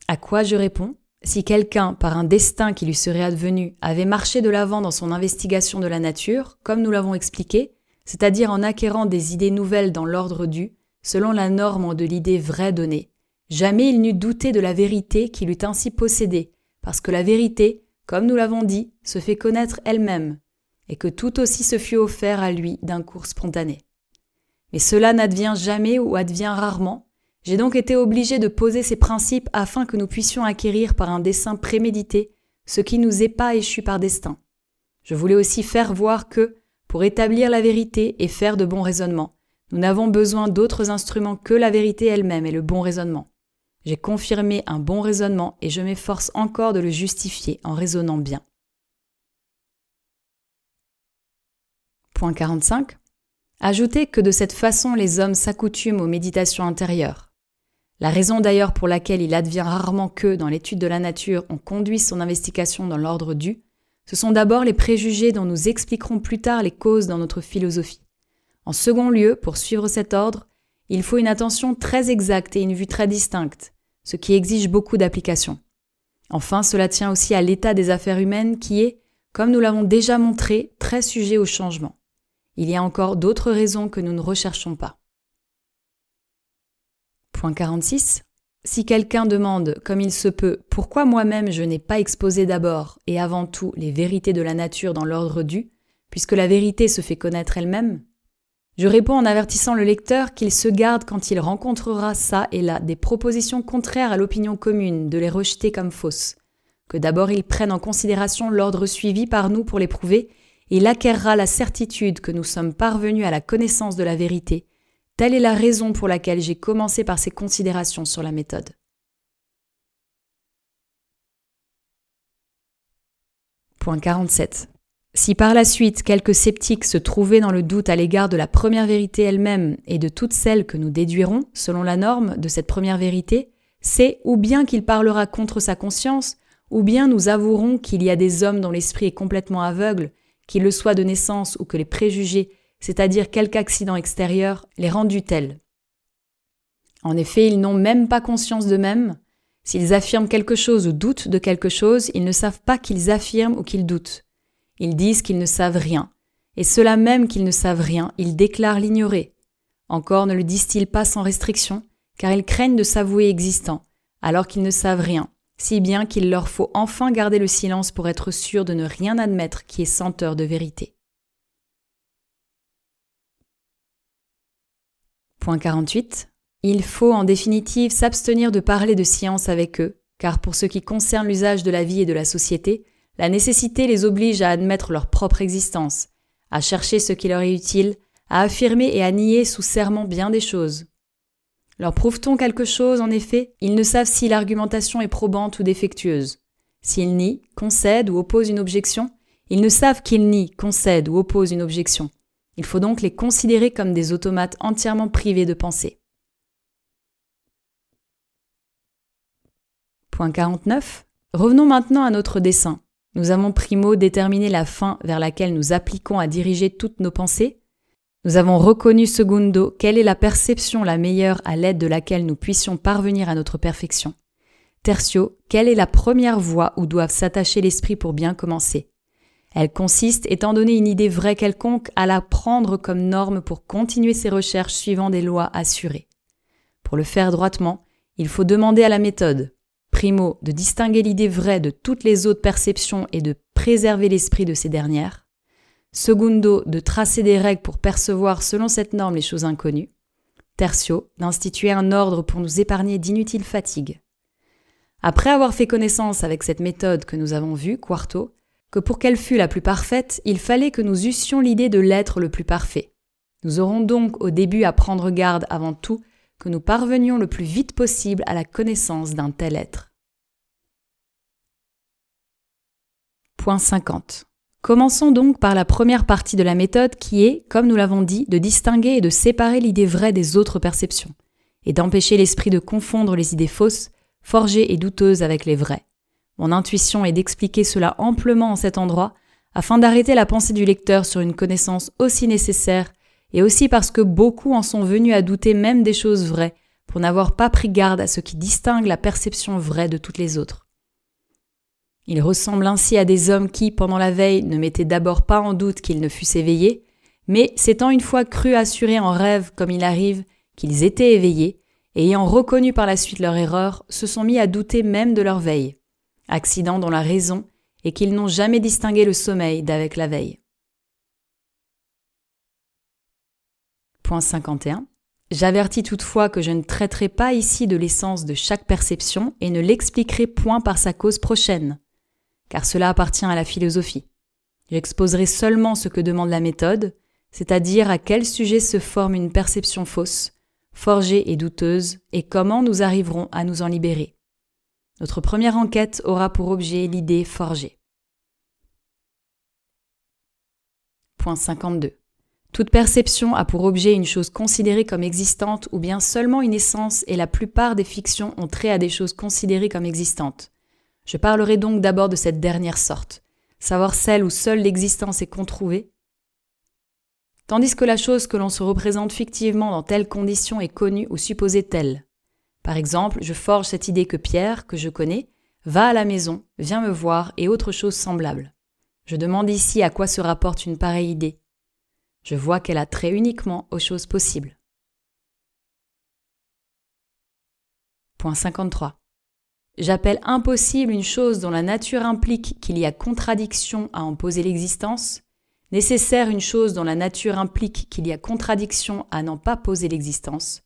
À quoi je réponds ? Si quelqu'un, par un destin qui lui serait advenu, avait marché de l'avant dans son investigation de la nature, comme nous l'avons expliqué, c'est-à-dire en acquérant des idées nouvelles dans l'ordre dû, selon la norme de l'idée vraie donnée, jamais il n'eût douté de la vérité qu'il eût ainsi possédée, parce que la vérité, comme nous l'avons dit, se fait connaître elle-même, et que tout aussi se fût offert à lui d'un cours spontané. Mais cela n'advient jamais ou advient rarement. J'ai donc été obligé de poser ces principes afin que nous puissions acquérir par un dessein prémédité ce qui nous est pas échu par destin. Je voulais aussi faire voir que, pour établir la vérité et faire de bons raisonnements, nous n'avons besoin d'autres instruments que la vérité elle-même et le bon raisonnement. J'ai confirmé un bon raisonnement et je m'efforce encore de le justifier en raisonnant bien. Point 45. Ajoutez que de cette façon les hommes s'accoutument aux méditations intérieures. La raison d'ailleurs pour laquelle il advient rarement que, dans l'étude de la nature, on conduise son investigation dans l'ordre dû, ce sont d'abord les préjugés dont nous expliquerons plus tard les causes dans notre philosophie. En second lieu, pour suivre cet ordre, il faut une attention très exacte et une vue très distincte, ce qui exige beaucoup d'application. Enfin, cela tient aussi à l'état des affaires humaines qui est, comme nous l'avons déjà montré, très sujet au changement. Il y a encore d'autres raisons que nous ne recherchons pas. Point 46. Si quelqu'un demande, comme il se peut, pourquoi moi-même je n'ai pas exposé d'abord et avant tout les vérités de la nature dans l'ordre dû, puisque la vérité se fait connaître elle-même, je réponds en avertissant le lecteur qu'il se garde quand il rencontrera ça et là des propositions contraires à l'opinion commune de les rejeter comme fausses, que d'abord il prenne en considération l'ordre suivi par nous pour les prouver, et il acquerra la certitude que nous sommes parvenus à la connaissance de la vérité. Telle est la raison pour laquelle j'ai commencé par ces considérations sur la méthode. Point 47. Si par la suite quelques sceptiques se trouvaient dans le doute à l'égard de la première vérité elle-même et de toutes celles que nous déduirons, selon la norme de cette première vérité, c'est ou bien qu'il parlera contre sa conscience, ou bien nous avouerons qu'il y a des hommes dont l'esprit est complètement aveugle, qu'il le soit de naissance ou que les préjugés, c'est-à-dire quelque accident extérieur, les rendent tels. En effet, ils n'ont même pas conscience d'eux-mêmes. S'ils affirment quelque chose ou doutent de quelque chose, ils ne savent pas qu'ils affirment ou qu'ils doutent. Ils disent qu'ils ne savent rien, et ceux-là même qu'ils ne savent rien, ils déclarent l'ignorer. Encore ne le disent-ils pas sans restriction, car ils craignent de s'avouer existants, alors qu'ils ne savent rien, si bien qu'il leur faut enfin garder le silence pour être sûrs de ne rien admettre qui est senteur de vérité. Point 48. Il faut en définitive s'abstenir de parler de science avec eux, car pour ce qui concerne l'usage de la vie et de la société, la nécessité les oblige à admettre leur propre existence, à chercher ce qui leur est utile, à affirmer et à nier sous serment bien des choses. Leur prouve-t-on quelque chose, en effet, ils ne savent si l'argumentation est probante ou défectueuse. S'ils nient, concèdent ou opposent une objection, ils ne savent qu'ils nient, concèdent ou opposent une objection. Il faut donc les considérer comme des automates entièrement privés de pensée. Point 49. Revenons maintenant à notre dessein. Nous avons primo déterminé la fin vers laquelle nous appliquons à diriger toutes nos pensées. Nous avons reconnu secundo quelle est la perception la meilleure à l'aide de laquelle nous puissions parvenir à notre perfection. Tertio, quelle est la première voie où doivent s'attacher l'esprit pour bien commencer. Elle consiste, étant donné une idée vraie quelconque, à la prendre comme norme pour continuer ses recherches suivant des lois assurées. Pour le faire droitement, il faut demander à la méthode. Primo, de distinguer l'idée vraie de toutes les autres perceptions et de préserver l'esprit de ces dernières. Secundo, de tracer des règles pour percevoir selon cette norme les choses inconnues. Tertio, d'instituer un ordre pour nous épargner d'inutiles fatigues. Après avoir fait connaissance avec cette méthode que nous avons vue, quarto, que pour qu'elle fût la plus parfaite, il fallait que nous eussions l'idée de l'être le plus parfait. Nous aurons donc au début à prendre garde avant tout que nous parvenions le plus vite possible à la connaissance d'un tel être. Point 50. Commençons donc par la première partie de la méthode qui est, comme nous l'avons dit, de distinguer et de séparer l'idée vraie des autres perceptions, et d'empêcher l'esprit de confondre les idées fausses, forgées et douteuses avec les vraies. Mon intuition est d'expliquer cela amplement en cet endroit, afin d'arrêter la pensée du lecteur sur une connaissance aussi nécessaire, et aussi parce que beaucoup en sont venus à douter même des choses vraies, pour n'avoir pas pris garde à ce qui distingue la perception vraie de toutes les autres. Il ressemble ainsi à des hommes qui, pendant la veille, ne mettaient d'abord pas en doute qu'ils ne fussent éveillés, mais s'étant une fois cru assurés en rêve, comme il arrive, qu'ils étaient éveillés, et ayant reconnu par la suite leur erreur, se sont mis à douter même de leur veille, accident dont la raison est qu'ils n'ont jamais distingué le sommeil d'avec la veille. Point 51. J'avertis toutefois que je ne traiterai pas ici de l'essence de chaque perception et ne l'expliquerai point par sa cause prochaine, car cela appartient à la philosophie. J'exposerai seulement ce que demande la méthode, c'est-à-dire à quel sujet se forme une perception fausse, forgée et douteuse, et comment nous arriverons à nous en libérer. Notre première enquête aura pour objet l'idée forgée. Point 52. Toute perception a pour objet une chose considérée comme existante ou bien seulement une essence et la plupart des fictions ont trait à des choses considérées comme existantes. Je parlerai donc d'abord de cette dernière sorte, savoir celle où seule l'existence est controuvée, tandis que la chose que l'on se représente fictivement dans telle condition est connue ou supposée telle. Par exemple, je forge cette idée que Pierre, que je connais, va à la maison, viens me voir et autre chose semblable. Je demande ici à quoi se rapporte une pareille idée. Je vois qu'elle a trait uniquement aux choses possibles. Point 53. J'appelle impossible une chose dont la nature implique qu'il y a contradiction à en poser l'existence, nécessaire une chose dont la nature implique qu'il y a contradiction à n'en pas poser l'existence,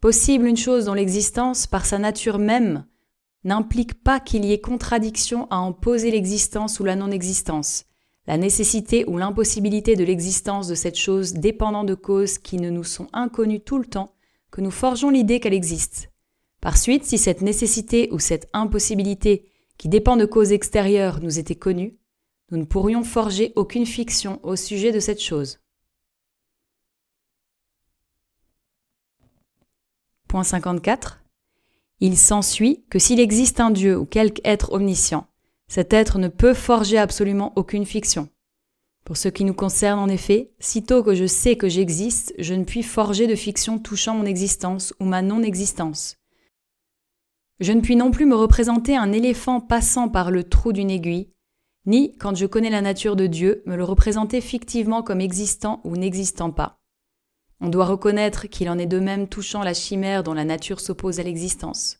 possible une chose dont l'existence, par sa nature même, n'implique pas qu'il y ait contradiction à en poser l'existence ou la non-existence, la nécessité ou l'impossibilité de l'existence de cette chose dépendant de causes qui ne nous sont inconnues tout le temps, que nous forgeons l'idée qu'elle existe. Par suite, si cette nécessité ou cette impossibilité qui dépend de causes extérieures nous était connue, nous ne pourrions forger aucune fiction au sujet de cette chose. Point 54. Il s'ensuit que s'il existe un Dieu ou quelque être omniscient, cet être ne peut forger absolument aucune fiction. Pour ce qui nous concerne en effet, sitôt que je sais que j'existe, je ne puis forger de fiction touchant mon existence ou ma non-existence. Je ne puis non plus me représenter un éléphant passant par le trou d'une aiguille, ni, quand je connais la nature de Dieu, me le représenter fictivement comme existant ou n'existant pas. On doit reconnaître qu'il en est de même touchant la chimère dont la nature s'oppose à l'existence.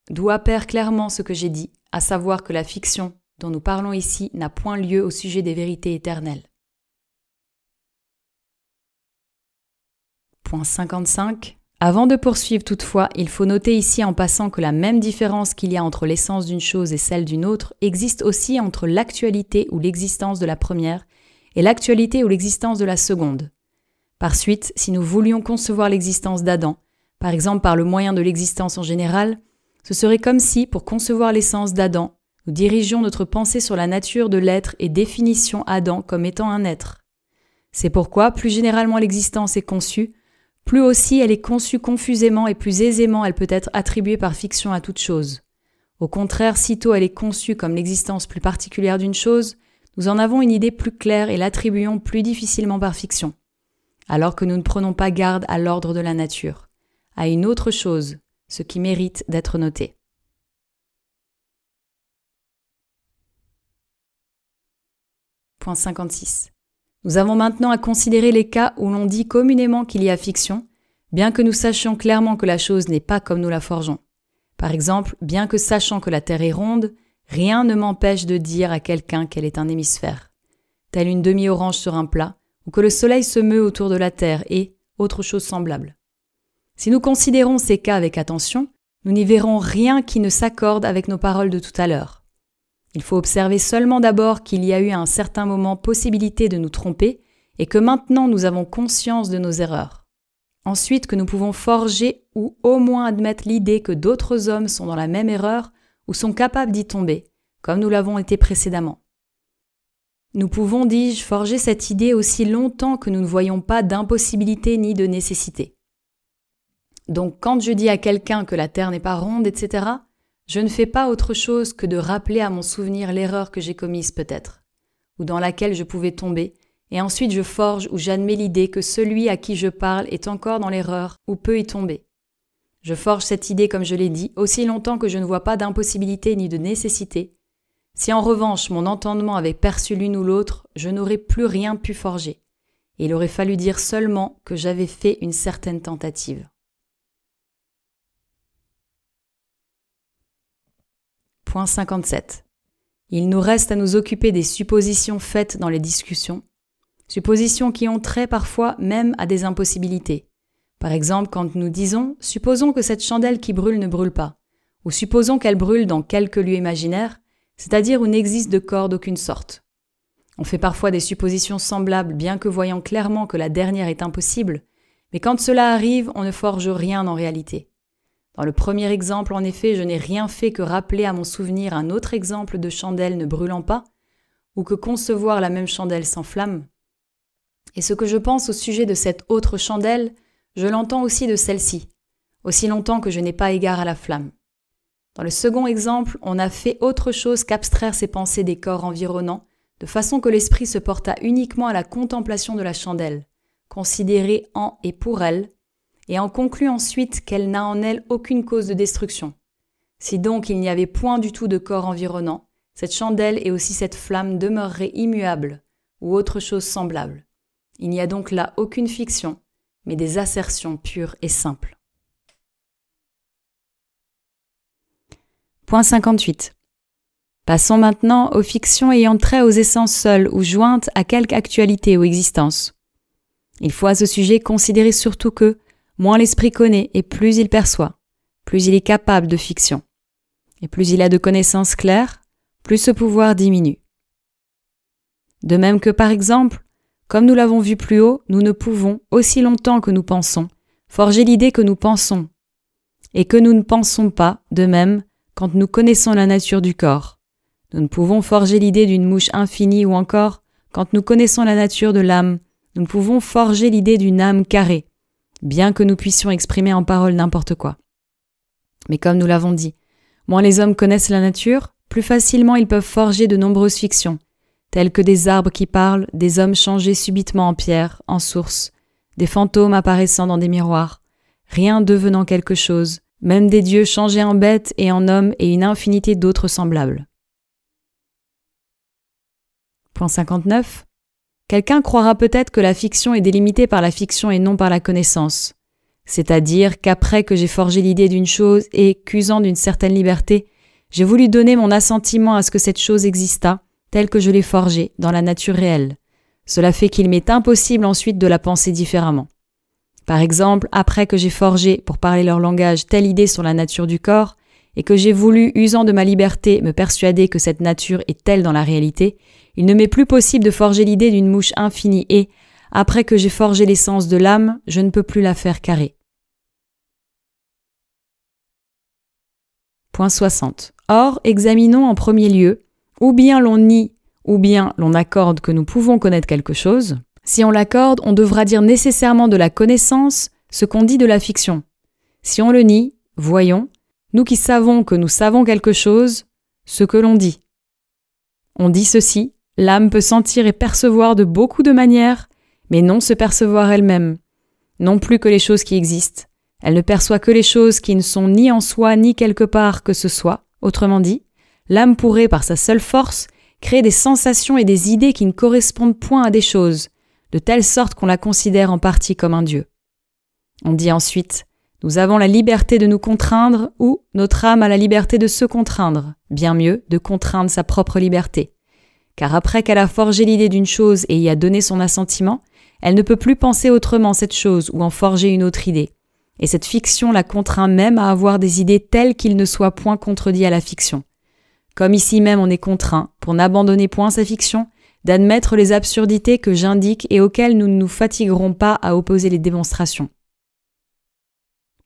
D'où apparaît clairement ce que j'ai dit, à savoir que la fiction dont nous parlons ici n'a point lieu au sujet des vérités éternelles. Point 55. Avant de poursuivre toutefois, il faut noter ici en passant que la même différence qu'il y a entre l'essence d'une chose et celle d'une autre existe aussi entre l'actualité ou l'existence de la première et l'actualité ou l'existence de la seconde. Par suite, si nous voulions concevoir l'existence d'Adam, par exemple par le moyen de l'existence en général, ce serait comme si, pour concevoir l'essence d'Adam, nous dirigions notre pensée sur la nature de l'être et définissions Adam comme étant un être. C'est pourquoi, plus généralement l'existence est conçue, plus aussi elle est conçue confusément et plus aisément elle peut être attribuée par fiction à toute chose. Au contraire, sitôt elle est conçue comme l'existence plus particulière d'une chose, nous en avons une idée plus claire et l'attribuons plus difficilement par fiction. Alors que nous ne prenons pas garde à l'ordre de la nature, à une autre chose, ce qui mérite d'être noté. Point 56. Nous avons maintenant à considérer les cas où l'on dit communément qu'il y a fiction, bien que nous sachions clairement que la chose n'est pas comme nous la forgeons. Par exemple, bien que sachant que la Terre est ronde, rien ne m'empêche de dire à quelqu'un qu'elle est un hémisphère, telle une demi-orange sur un plat, ou que le soleil se meut autour de la Terre et autre chose semblable. Si nous considérons ces cas avec attention, nous n'y verrons rien qui ne s'accorde avec nos paroles de tout à l'heure. Il faut observer seulement d'abord qu'il y a eu à un certain moment possibilité de nous tromper et que maintenant nous avons conscience de nos erreurs. Ensuite que nous pouvons forger ou au moins admettre l'idée que d'autres hommes sont dans la même erreur ou sont capables d'y tomber, comme nous l'avons été précédemment. Nous pouvons, dis-je, forger cette idée aussi longtemps que nous ne voyons pas d'impossibilité ni de nécessité. Donc quand je dis à quelqu'un que la Terre n'est pas ronde, etc., je ne fais pas autre chose que de rappeler à mon souvenir l'erreur que j'ai commise peut-être, ou dans laquelle je pouvais tomber, et ensuite je forge ou j'admets l'idée que celui à qui je parle est encore dans l'erreur ou peut y tomber. Je forge cette idée, comme je l'ai dit, aussi longtemps que je ne vois pas d'impossibilité ni de nécessité. Si en revanche mon entendement avait perçu l'une ou l'autre, je n'aurais plus rien pu forger, et il aurait fallu dire seulement que j'avais fait une certaine tentative. Point 57. Il nous reste à nous occuper des suppositions faites dans les discussions, suppositions qui ont trait parfois même à des impossibilités. Par exemple, quand nous disons « supposons que cette chandelle qui brûle ne brûle pas » ou « supposons qu'elle brûle dans quelque lieu imaginaire », c'est-à-dire où n'existe de corps d'aucune sorte. On fait parfois des suppositions semblables, bien que voyant clairement que la dernière est impossible, mais quand cela arrive, on ne forge rien en réalité. Dans le premier exemple, en effet, je n'ai rien fait que rappeler à mon souvenir un autre exemple de chandelle ne brûlant pas, ou que concevoir la même chandelle sans flamme. Et ce que je pense au sujet de cette autre chandelle, je l'entends aussi de celle-ci, aussi longtemps que je n'ai pas égard à la flamme. Dans le second exemple, on n'a fait autre chose qu'abstraire ses pensées des corps environnants, de façon que l'esprit se porta uniquement à la contemplation de la chandelle, considérée en et pour elle, et en conclut ensuite qu'elle n'a en elle aucune cause de destruction. Si donc il n'y avait point du tout de corps environnant, cette chandelle et aussi cette flamme demeureraient immuables, ou autre chose semblable. Il n'y a donc là aucune fiction, mais des assertions pures et simples. Point 58. Passons maintenant aux fictions ayant trait aux essences seules ou jointes à quelque actualité ou existence. Il faut à ce sujet considérer surtout que, moins l'esprit connaît et plus il perçoit, plus il est capable de fiction. Et plus il a de connaissances claires, plus ce pouvoir diminue. De même que, par exemple, comme nous l'avons vu plus haut, nous ne pouvons, aussi longtemps que nous pensons, forger l'idée que nous pensons, et que nous ne pensons pas, de même, quand nous connaissons la nature du corps. Nous ne pouvons forger l'idée d'une mouche infinie ou encore, quand nous connaissons la nature de l'âme, nous ne pouvons forger l'idée d'une âme carrée, bien que nous puissions exprimer en paroles n'importe quoi. Mais comme nous l'avons dit, moins les hommes connaissent la nature, plus facilement ils peuvent forger de nombreuses fictions, telles que des arbres qui parlent, des hommes changés subitement en pierre, en source, des fantômes apparaissant dans des miroirs, rien devenant quelque chose, même des dieux changés en bêtes et en hommes et une infinité d'autres semblables. Point 59. Quelqu'un croira peut-être que la fiction est délimitée par la fiction et non par la connaissance. C'est-à-dire qu'après que j'ai forgé l'idée d'une chose et qu'usant d'une certaine liberté, j'ai voulu donner mon assentiment à ce que cette chose existât, telle que je l'ai forgée, dans la nature réelle. Cela fait qu'il m'est impossible ensuite de la penser différemment. Par exemple, après que j'ai forgé, pour parler leur langage, telle idée sur la nature du corps, et que j'ai voulu, usant de ma liberté, me persuader que cette nature est telle dans la réalité, il ne m'est plus possible de forger l'idée d'une mouche infinie et, après que j'ai forgé l'essence de l'âme, je ne peux plus la faire carrée. Point 60. Or, examinons en premier lieu, ou bien l'on nie, ou bien l'on accorde que nous pouvons connaître quelque chose. Si on l'accorde, on devra dire nécessairement de la connaissance ce qu'on dit de la fiction. Si on le nie, voyons, nous qui savons que nous savons quelque chose, ce que l'on dit. On dit ceci, l'âme peut sentir et percevoir de beaucoup de manières, mais non se percevoir elle-même, non plus que les choses qui existent. Elle ne perçoit que les choses qui ne sont ni en soi ni quelque part que ce soit. Autrement dit, l'âme pourrait, par sa seule force, créer des sensations et des idées qui ne correspondent point à des choses, de telle sorte qu'on la considère en partie comme un dieu. On dit ensuite, nous avons la liberté de nous contraindre ou notre âme a la liberté de se contraindre, bien mieux, de contraindre sa propre liberté. Car après qu'elle a forgé l'idée d'une chose et y a donné son assentiment, elle ne peut plus penser autrement cette chose ou en forger une autre idée. Et cette fiction la contraint même à avoir des idées telles qu'il ne soit point contredit à la fiction. Comme ici même on est contraint, pour n'abandonner point sa fiction, d'admettre les absurdités que j'indique et auxquelles nous ne nous fatiguerons pas à opposer les démonstrations.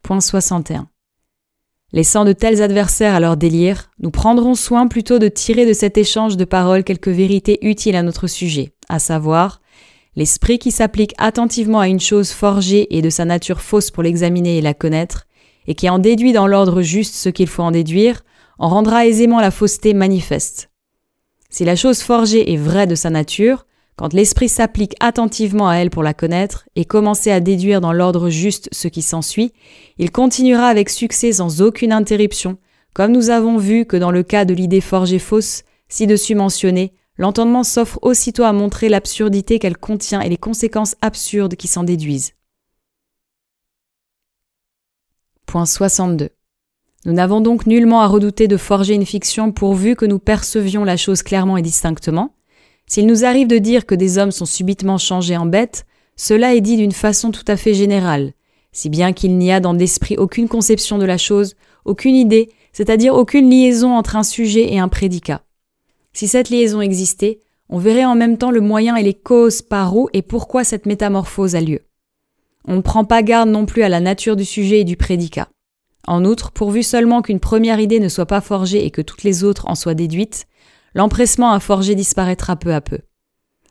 Point 61. Laissant de tels adversaires à leur délire, nous prendrons soin plutôt de tirer de cet échange de paroles quelques vérités utiles à notre sujet, à savoir, l'esprit qui s'applique attentivement à une chose forgée et de sa nature fausse pour l'examiner et la connaître, et qui en déduit dans l'ordre juste ce qu'il faut en déduire, en rendra aisément la fausseté manifeste. Si la chose forgée est vraie de sa nature, quand l'esprit s'applique attentivement à elle pour la connaître et commencer à déduire dans l'ordre juste ce qui s'ensuit, il continuera avec succès sans aucune interruption, comme nous avons vu que dans le cas de l'idée forgée fausse, ci-dessus mentionnée, l'entendement s'offre aussitôt à montrer l'absurdité qu'elle contient et les conséquences absurdes qui s'en déduisent. Point 62. Nous n'avons donc nullement à redouter de forger une fiction pourvu que nous percevions la chose clairement et distinctement. S'il nous arrive de dire que des hommes sont subitement changés en bêtes, cela est dit d'une façon tout à fait générale, si bien qu'il n'y a dans l'esprit aucune conception de la chose, aucune idée, c'est-à-dire aucune liaison entre un sujet et un prédicat. Si cette liaison existait, on verrait en même temps le moyen et les causes par où et pourquoi cette métamorphose a lieu. On ne prend pas garde non plus à la nature du sujet et du prédicat. En outre, pourvu seulement qu'une première idée ne soit pas forgée et que toutes les autres en soient déduites, l'empressement à forger disparaîtra peu à peu.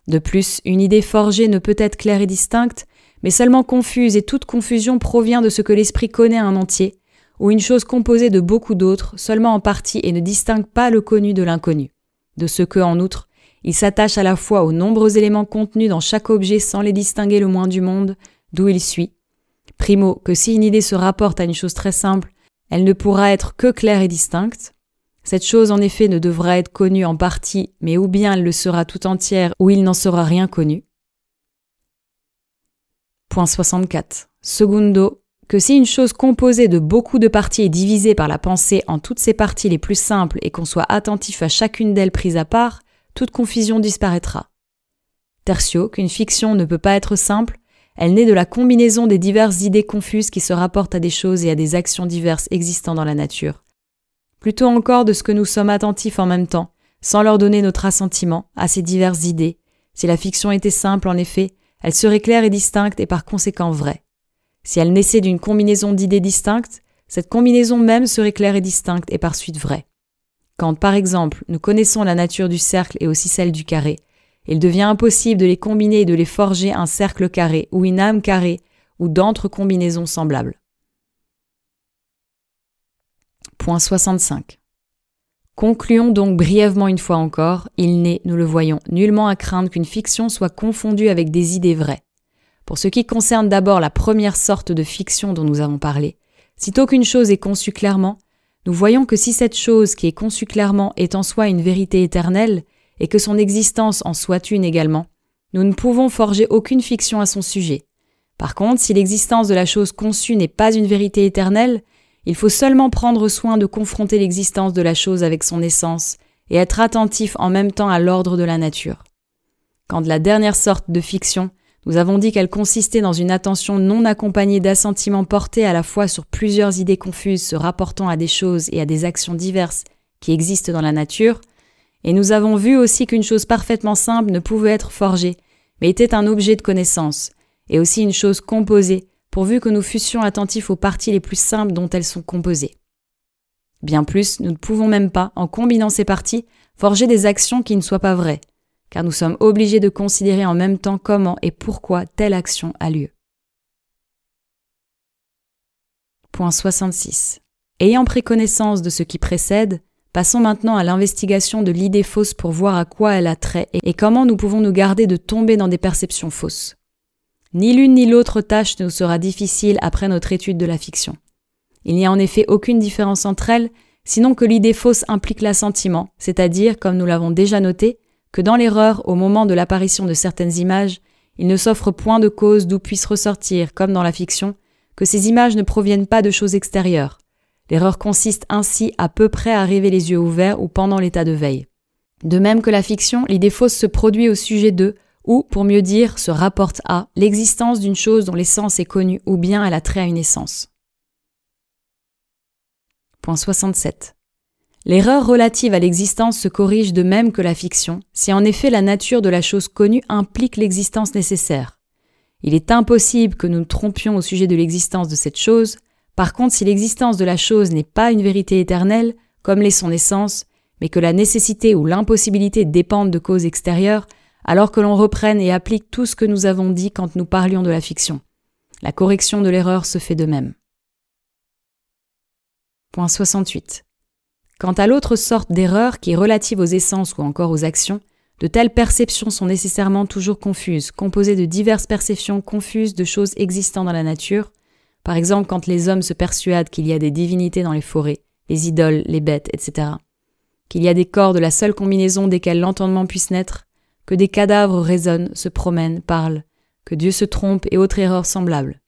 De plus, une idée forgée ne peut être claire et distincte, mais seulement confuse, et toute confusion provient de ce que l'esprit connaît en entier, ou une chose composée de beaucoup d'autres, seulement en partie et ne distingue pas le connu de l'inconnu. De ce que, en outre, il s'attache à la fois aux nombreux éléments contenus dans chaque objet sans les distinguer le moins du monde, d'où il suit. Primo, que si une idée se rapporte à une chose très simple, Elle ne pourra être que claire et distincte. Cette chose en effet ne devra être connue en partie, mais ou bien elle le sera tout entière ou il n'en sera rien connu. Point 64. Secundo, que si une chose composée de beaucoup de parties est divisée par la pensée en toutes ses parties les plus simples et qu'on soit attentif à chacune d'elles prises à part, toute confusion disparaîtra. Tertio, qu'une fiction ne peut pas être simple, elle naît de la combinaison des diverses idées confuses qui se rapportent à des choses et à des actions diverses existant dans la nature. Plutôt encore de ce que nous sommes attentifs en même temps, sans leur donner notre assentiment à ces diverses idées. Si la fiction était simple, en effet, elle serait claire et distincte et par conséquent vraie. Si elle naissait d'une combinaison d'idées distinctes, cette combinaison même serait claire et distincte et par suite vraie. Quand, par exemple, nous connaissons la nature du cercle et aussi celle du carré, il devient impossible de les combiner et de les forger un cercle carré ou une âme carrée ou d'autres combinaisons semblables. Point 65. Concluons donc brièvement une fois encore, il n'est, nous le voyons, nullement à craindre qu'une fiction soit confondue avec des idées vraies. Pour ce qui concerne d'abord la première sorte de fiction dont nous avons parlé, sitôt qu'une chose est conçue clairement, nous voyons que si cette chose qui est conçue clairement est en soi une vérité éternelle, et que son existence en soit une également, nous ne pouvons forger aucune fiction à son sujet. Par contre, si l'existence de la chose conçue n'est pas une vérité éternelle, il faut seulement prendre soin de confronter l'existence de la chose avec son essence et être attentif en même temps à l'ordre de la nature. Quant à la dernière sorte de fiction, nous avons dit qu'elle consistait dans une attention non accompagnée d'assentiments portés à la fois sur plusieurs idées confuses se rapportant à des choses et à des actions diverses qui existent dans la nature, et nous avons vu aussi qu'une chose parfaitement simple ne pouvait être forgée, mais était un objet de connaissance, et aussi une chose composée, pourvu que nous fussions attentifs aux parties les plus simples dont elles sont composées. Bien plus, nous ne pouvons même pas, en combinant ces parties, forger des actions qui ne soient pas vraies, car nous sommes obligés de considérer en même temps comment et pourquoi telle action a lieu. Point 66. Ayant pris connaissance de ce qui précède, passons maintenant à l'investigation de l'idée fausse pour voir à quoi elle a trait et comment nous pouvons nous garder de tomber dans des perceptions fausses. Ni l'une ni l'autre tâche ne sera difficile après notre étude de la fiction. Il n'y a en effet aucune différence entre elles, sinon que l'idée fausse implique l'assentiment, c'est-à-dire, comme nous l'avons déjà noté, que dans l'erreur, au moment de l'apparition de certaines images, il ne s'offre point de cause d'où puisse ressortir, comme dans la fiction, que ces images ne proviennent pas de choses extérieures. L'erreur consiste ainsi à peu près à arriver les yeux ouverts ou pendant l'état de veille. De même que la fiction, l'idée fausse se produit au sujet de, ou, pour mieux dire, se rapporte à, l'existence d'une chose dont l'essence est connue ou bien elle a trait à une essence. Point 67. L'erreur relative à l'existence se corrige de même que la fiction, si en effet la nature de la chose connue implique l'existence nécessaire. Il est impossible que nous nous trompions au sujet de l'existence de cette chose. Par contre, si l'existence de la chose n'est pas une vérité éternelle, comme l'est son essence, mais que la nécessité ou l'impossibilité dépendent de causes extérieures, alors que l'on reprenne et applique tout ce que nous avons dit quand nous parlions de la fiction. La correction de l'erreur se fait de même. Point 68. Quant à l'autre sorte d'erreur qui est relative aux essences ou encore aux actions, de telles perceptions sont nécessairement toujours confuses, composées de diverses perceptions confuses de choses existant dans la nature, par exemple quand les hommes se persuadent qu'il y a des divinités dans les forêts, les idoles, les bêtes, etc., qu'il y a des corps de la seule combinaison desquels l'entendement puisse naître, que des cadavres résonnent, se promènent, parlent, que Dieu se trompe et autres erreurs semblables.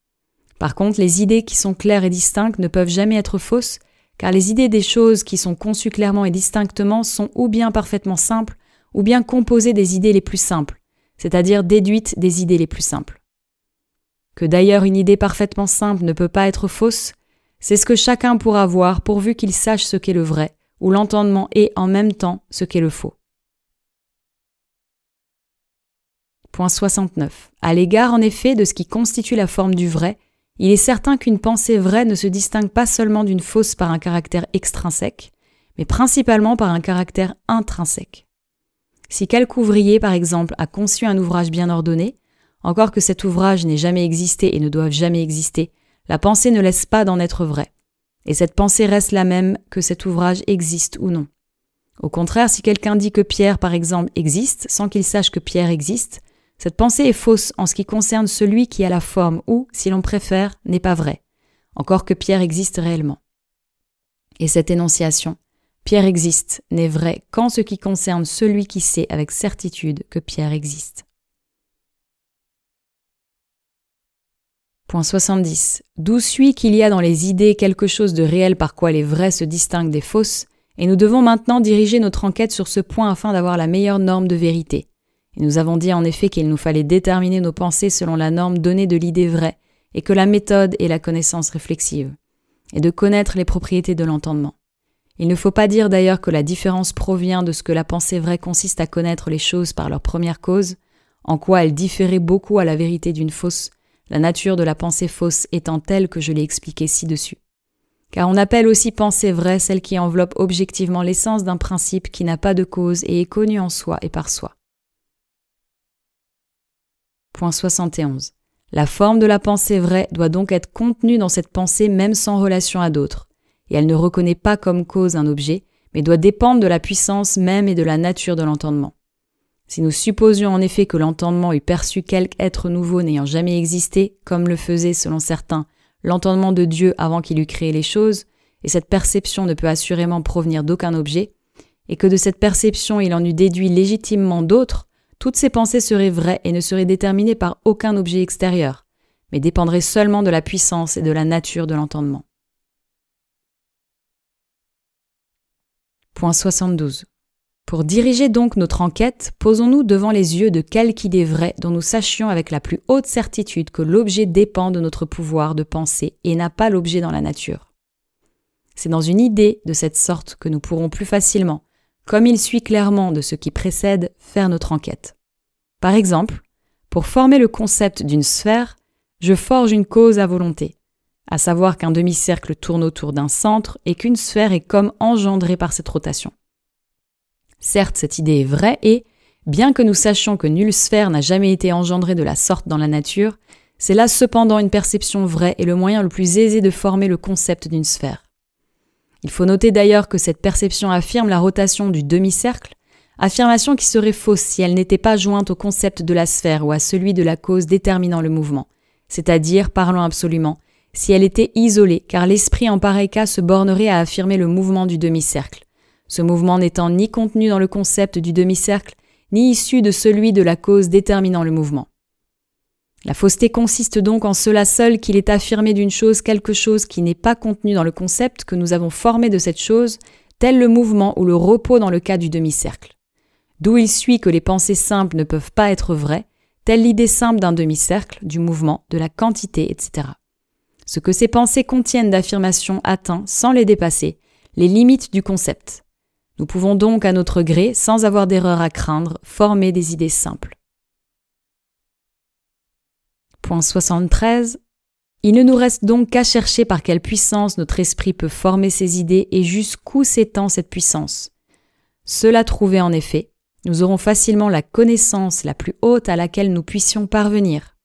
Par contre, les idées qui sont claires et distinctes ne peuvent jamais être fausses, car les idées des choses qui sont conçues clairement et distinctement sont ou bien parfaitement simples, ou bien composées des idées les plus simples, c'est-à-dire déduites des idées les plus simples. Que d'ailleurs une idée parfaitement simple ne peut pas être fausse, c'est ce que chacun pourra voir pourvu qu'il sache ce qu'est le vrai, ou l'entendement est en même temps ce qu'est le faux. Point 69. À l'égard en effet de ce qui constitue la forme du vrai, il est certain qu'une pensée vraie ne se distingue pas seulement d'une fausse par un caractère extrinsèque, mais principalement par un caractère intrinsèque. Si quelque ouvrier, par exemple, a conçu un ouvrage bien ordonné, encore que cet ouvrage n'ait jamais existé et ne doive jamais exister, la pensée ne laisse pas d'en être vraie. Et cette pensée reste la même que cet ouvrage existe ou non. Au contraire, si quelqu'un dit que Pierre, par exemple, existe, sans qu'il sache que Pierre existe, cette pensée est fausse en ce qui concerne celui qui a la forme ou, si l'on préfère, n'est pas vrai, encore que Pierre existe réellement. Et cette énonciation, Pierre existe, n'est vraie qu'en ce qui concerne celui qui sait avec certitude que Pierre existe. Point 70. D'où suit qu'il y a dans les idées quelque chose de réel par quoi les vraies se distinguent des fausses, et nous devons maintenant diriger notre enquête sur ce point afin d'avoir la meilleure norme de vérité. Et nous avons dit en effet qu'il nous fallait déterminer nos pensées selon la norme donnée de l'idée vraie, et que la méthode est la connaissance réflexive, et de connaître les propriétés de l'entendement. Il ne faut pas dire d'ailleurs que la différence provient de ce que la pensée vraie consiste à connaître les choses par leur première cause, en quoi elle différait beaucoup à la vérité d'une fausse, la nature de la pensée fausse étant telle que je l'ai expliqué ci-dessus. Car on appelle aussi pensée vraie celle qui enveloppe objectivement l'essence d'un principe qui n'a pas de cause et est connu en soi et par soi. Point 71. La forme de la pensée vraie doit donc être contenue dans cette pensée même sans relation à d'autres, et elle ne reconnaît pas comme cause un objet, mais doit dépendre de la puissance même et de la nature de l'entendement. Si nous supposions en effet que l'entendement eût perçu quelque être nouveau n'ayant jamais existé, comme le faisait, selon certains, l'entendement de Dieu avant qu'il eût créé les choses, et cette perception ne peut assurément provenir d'aucun objet, et que de cette perception il en eût déduit légitimement d'autres, toutes ces pensées seraient vraies et ne seraient déterminées par aucun objet extérieur, mais dépendraient seulement de la puissance et de la nature de l'entendement. Point 72. Pour diriger donc notre enquête, posons-nous devant les yeux de quelque idée vraie dont nous sachions avec la plus haute certitude que l'objet dépend de notre pouvoir de penser et n'a pas l'objet dans la nature. C'est dans une idée de cette sorte que nous pourrons plus facilement, comme il suit clairement de ce qui précède, faire notre enquête. Par exemple, pour former le concept d'une sphère, je forge une cause à volonté, à savoir qu'un demi-cercle tourne autour d'un centre et qu'une sphère est comme engendrée par cette rotation. Certes, cette idée est vraie et, bien que nous sachions que nulle sphère n'a jamais été engendrée de la sorte dans la nature, c'est là cependant une perception vraie et le moyen le plus aisé de former le concept d'une sphère. Il faut noter d'ailleurs que cette perception affirme la rotation du demi-cercle, affirmation qui serait fausse si elle n'était pas jointe au concept de la sphère ou à celui de la cause déterminant le mouvement, c'est-à-dire, parlons absolument, si elle était isolée, car l'esprit en pareil cas se bornerait à affirmer le mouvement du demi-cercle. Ce mouvement n'étant ni contenu dans le concept du demi-cercle, ni issu de celui de la cause déterminant le mouvement. La fausseté consiste donc en cela seul qu'il est affirmé d'une chose quelque chose qui n'est pas contenu dans le concept que nous avons formé de cette chose, tel le mouvement ou le repos dans le cas du demi-cercle. D'où il suit que les pensées simples ne peuvent pas être vraies, telle l'idée simple d'un demi-cercle, du mouvement, de la quantité, etc. Ce que ces pensées contiennent d'affirmations atteint, sans les dépasser, les limites du concept. Nous pouvons donc, à notre gré, sans avoir d'erreur à craindre, former des idées simples. Point 73. Il ne nous reste donc qu'à chercher par quelle puissance notre esprit peut former ces idées et jusqu'où s'étend cette puissance. Cela trouvé en effet, nous aurons facilement la connaissance la plus haute à laquelle nous puissions parvenir.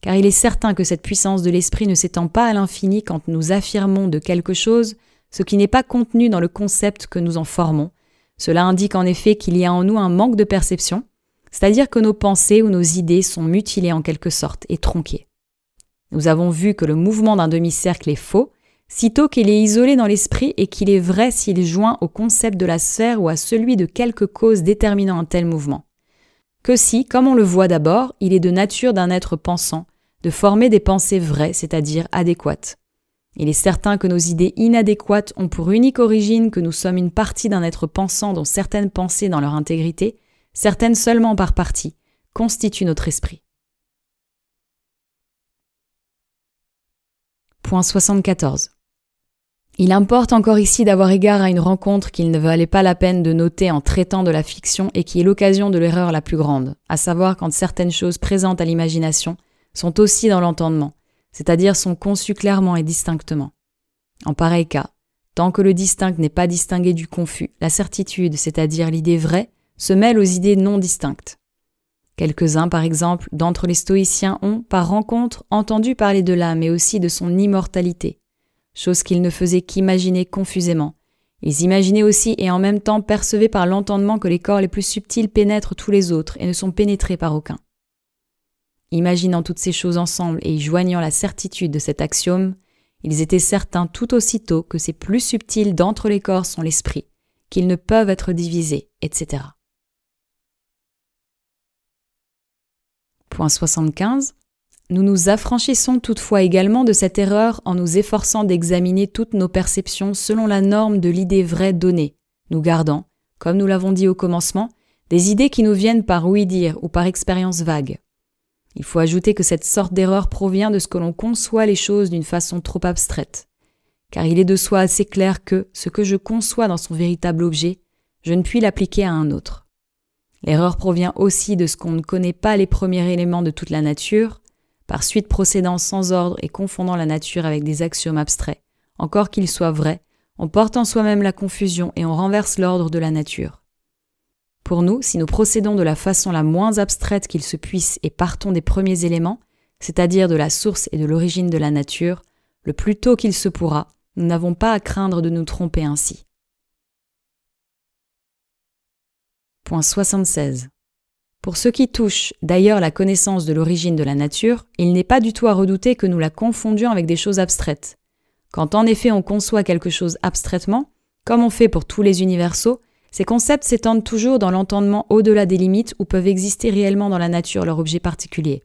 Car il est certain que cette puissance de l'esprit ne s'étend pas à l'infini quand nous affirmons de quelque chose ce qui n'est pas contenu dans le concept que nous en formons. Cela indique en effet qu'il y a en nous un manque de perception, c'est-à-dire que nos pensées ou nos idées sont mutilées en quelque sorte et tronquées. Nous avons vu que le mouvement d'un demi-cercle est faux, sitôt qu'il est isolé dans l'esprit et qu'il est vrai s'il est joint au concept de la sphère ou à celui de quelque cause déterminant un tel mouvement. Que si, comme on le voit d'abord, il est de nature d'un être pensant, de former des pensées vraies, c'est-à-dire adéquates. Il est certain que nos idées inadéquates ont pour unique origine que nous sommes une partie d'un être pensant dont certaines pensées dans leur intégrité, certaines seulement par partie, constituent notre esprit. Point 74. Il importe encore ici d'avoir égard à une rencontre qu'il ne valait pas la peine de noter en traitant de la fiction et qui est l'occasion de l'erreur la plus grande, à savoir quand certaines choses présentes à l'imagination sont aussi dans l'entendement, c'est-à-dire sont conçues clairement et distinctement. En pareil cas, tant que le distinct n'est pas distingué du confus, la certitude, c'est-à-dire l'idée vraie, se mêle aux idées non distinctes. Quelques-uns, par exemple, d'entre les stoïciens ont, par rencontre, entendu parler de l'âme et aussi de son immortalité, chose qu'ils ne faisaient qu'imaginer confusément. Ils imaginaient aussi et en même temps percevaient par l'entendement que les corps les plus subtils pénètrent tous les autres et ne sont pénétrés par aucun. Imaginant toutes ces choses ensemble et y joignant la certitude de cet axiome, Ils étaient certains tout aussitôt que ces plus subtils d'entre les corps sont l'esprit, qu'ils ne peuvent être divisés, etc. Point 75. Nous nous affranchissons toutefois également de cette erreur en nous efforçant d'examiner toutes nos perceptions selon la norme de l'idée vraie donnée, nous gardant, comme nous l'avons dit au commencement, des idées qui nous viennent par ouï-dire ou par expérience vague. Il faut ajouter que cette sorte d'erreur provient de ce que l'on conçoit les choses d'une façon trop abstraite, car il est de soi assez clair que ce que je conçois dans son véritable objet, je ne puis l'appliquer à un autre. L'erreur provient aussi de ce qu'on ne connaît pas les premiers éléments de toute la nature, par suite procédant sans ordre et confondant la nature avec des axiomes abstraits, encore qu'ils soient vrais, on porte en soi-même la confusion et on renverse l'ordre de la nature. Pour nous, si nous procédons de la façon la moins abstraite qu'il se puisse et partons des premiers éléments, c'est-à-dire de la source et de l'origine de la nature, le plus tôt qu'il se pourra, nous n'avons pas à craindre de nous tromper ainsi. Point 76. Pour ce qui touche d'ailleurs la connaissance de l'origine de la nature, il n'est pas du tout à redouter que nous la confondions avec des choses abstraites. Quand en effet on conçoit quelque chose abstraitement, comme on fait pour tous les universaux, ces concepts s'étendent toujours dans l'entendement au-delà des limites où peuvent exister réellement dans la nature leur objet particulier.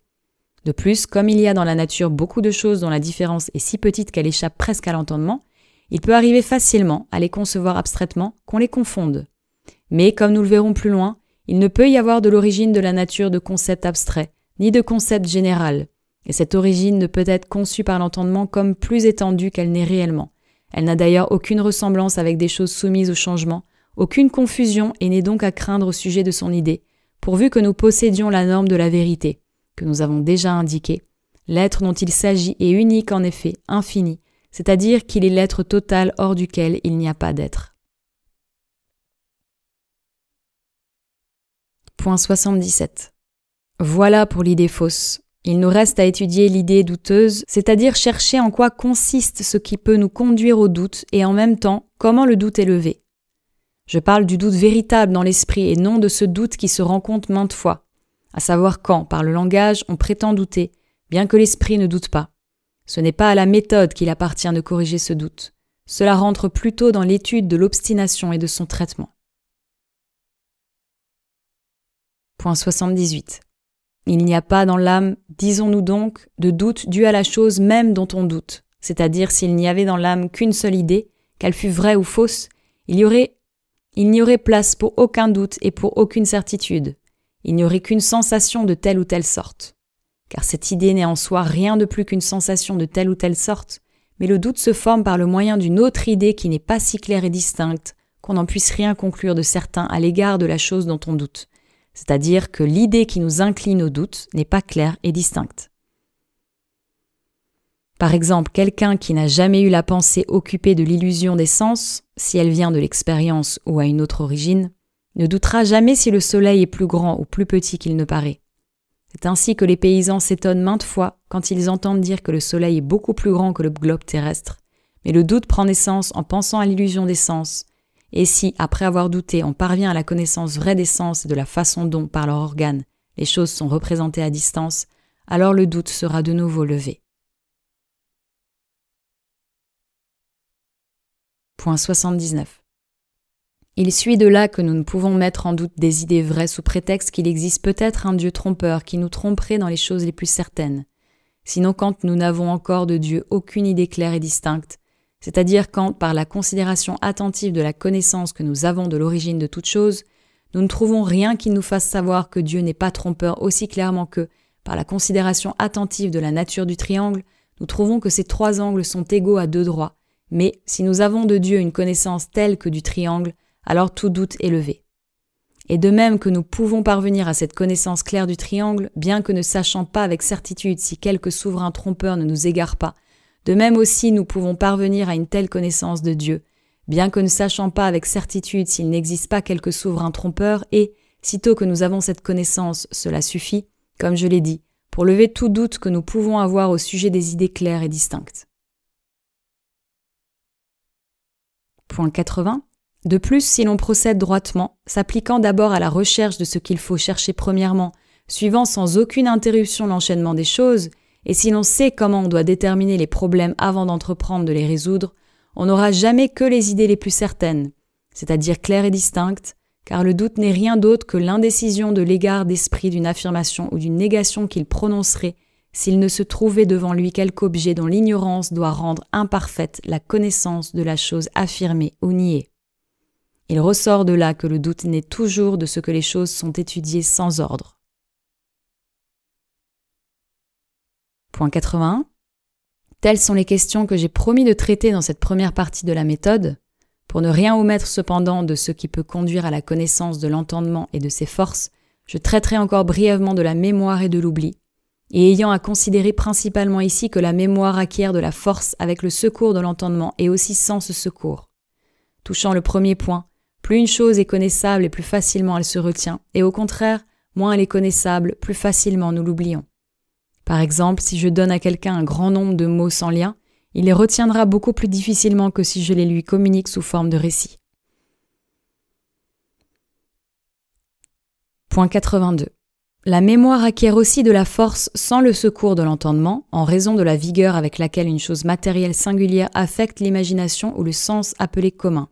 De plus, comme il y a dans la nature beaucoup de choses dont la différence est si petite qu'elle échappe presque à l'entendement, il peut arriver facilement à les concevoir abstraitement qu'on les confonde. Mais comme nous le verrons plus loin, il ne peut y avoir de l'origine de la nature de concept abstrait, ni de concept général, et cette origine ne peut être conçue par l'entendement comme plus étendue qu'elle n'est réellement. Elle n'a d'ailleurs aucune ressemblance avec des choses soumises au changement, aucune confusion et n'est donc à craindre au sujet de son idée, pourvu que nous possédions la norme de la vérité, que nous avons déjà indiquée. L'être dont il s'agit est unique en effet, infini, c'est-à-dire qu'il est l'être total hors duquel il n'y a pas d'être. Point 77. Voilà pour l'idée fausse. Il nous reste à étudier l'idée douteuse, c'est-à-dire chercher en quoi consiste ce qui peut nous conduire au doute et en même temps comment le doute est levé. Je parle du doute véritable dans l'esprit et non de ce doute qui se rencontre maintes fois, à savoir quand, par le langage, on prétend douter, bien que l'esprit ne doute pas. Ce n'est pas à la méthode qu'il appartient de corriger ce doute. Cela rentre plutôt dans l'étude de l'obstination et de son traitement. Point 78. Il n'y a pas dans l'âme, disons-nous donc, de doute dû à la chose même dont on doute, c'est-à-dire s'il n'y avait dans l'âme qu'une seule idée, qu'elle fût vraie ou fausse, il n'y aurait place pour aucun doute et pour aucune certitude. Il n'y aurait qu'une sensation de telle ou telle sorte. Car cette idée n'est en soi rien de plus qu'une sensation de telle ou telle sorte, mais le doute se forme par le moyen d'une autre idée qui n'est pas si claire et distincte qu'on n'en puisse rien conclure de certain à l'égard de la chose dont on doute. C'est-à-dire que l'idée qui nous incline au doute n'est pas claire et distincte. Par exemple, quelqu'un qui n'a jamais eu la pensée occupée de l'illusion des sens, si elle vient de l'expérience ou à une autre origine, ne doutera jamais si le soleil est plus grand ou plus petit qu'il ne paraît. C'est ainsi que les paysans s'étonnent maintes fois quand ils entendent dire que le soleil est beaucoup plus grand que le globe terrestre, mais le doute prend naissance en pensant à l'illusion des sens. Et si, après avoir douté, on parvient à la connaissance vraie des sens et de la façon dont, par leurs organes, les choses sont représentées à distance, alors le doute sera de nouveau levé. Point 79. Il suit de là que nous ne pouvons mettre en doute des idées vraies sous prétexte qu'il existe peut-être un Dieu trompeur qui nous tromperait dans les choses les plus certaines. Sinon quand nous n'avons encore de Dieu aucune idée claire et distincte, c'est-à-dire quand, par la considération attentive de la connaissance que nous avons de l'origine de toute chose, nous ne trouvons rien qui nous fasse savoir que Dieu n'est pas trompeur aussi clairement que, par la considération attentive de la nature du triangle, nous trouvons que ces trois angles sont égaux à deux droits, mais si nous avons de Dieu une connaissance telle que du triangle, alors tout doute est levé. Et de même que nous pouvons parvenir à cette connaissance claire du triangle, bien que ne sachant pas avec certitude si quelque souverain trompeur ne nous égare pas, de même aussi nous pouvons parvenir à une telle connaissance de Dieu, bien que ne sachant pas avec certitude s'il n'existe pas quelque souverain trompeur, et, sitôt que nous avons cette connaissance, cela suffit, comme je l'ai dit, pour lever tout doute que nous pouvons avoir au sujet des idées claires et distinctes. Point 80. De plus, si l'on procède droitement, s'appliquant d'abord à la recherche de ce qu'il faut chercher premièrement, suivant sans aucune interruption l'enchaînement des choses, et si l'on sait comment on doit déterminer les problèmes avant d'entreprendre de les résoudre, on n'aura jamais que les idées les plus certaines, c'est-à-dire claires et distinctes, car le doute n'est rien d'autre que l'indécision de l'égard d'esprit d'une affirmation ou d'une négation qu'il prononcerait s'il ne se trouvait devant lui quelque objet dont l'ignorance doit rendre imparfaite la connaissance de la chose affirmée ou niée. Il ressort de là que le doute naît toujours de ce que les choses sont étudiées sans ordre. Point 81. Telles sont les questions que j'ai promis de traiter dans cette première partie de la méthode. Pour ne rien omettre cependant de ce qui peut conduire à la connaissance de l'entendement et de ses forces, je traiterai encore brièvement de la mémoire et de l'oubli, et ayant à considérer principalement ici que la mémoire acquiert de la force avec le secours de l'entendement et aussi sans ce secours. Touchant le premier point, plus une chose est connaissable et plus facilement elle se retient, et au contraire, moins elle est connaissable, plus facilement nous l'oublions. Par exemple, si je donne à quelqu'un un grand nombre de mots sans lien, il les retiendra beaucoup plus difficilement que si je les lui communique sous forme de récit. Point 82. La mémoire acquiert aussi de la force sans le secours de l'entendement, en raison de la vigueur avec laquelle une chose matérielle singulière affecte l'imagination ou le sens appelé commun.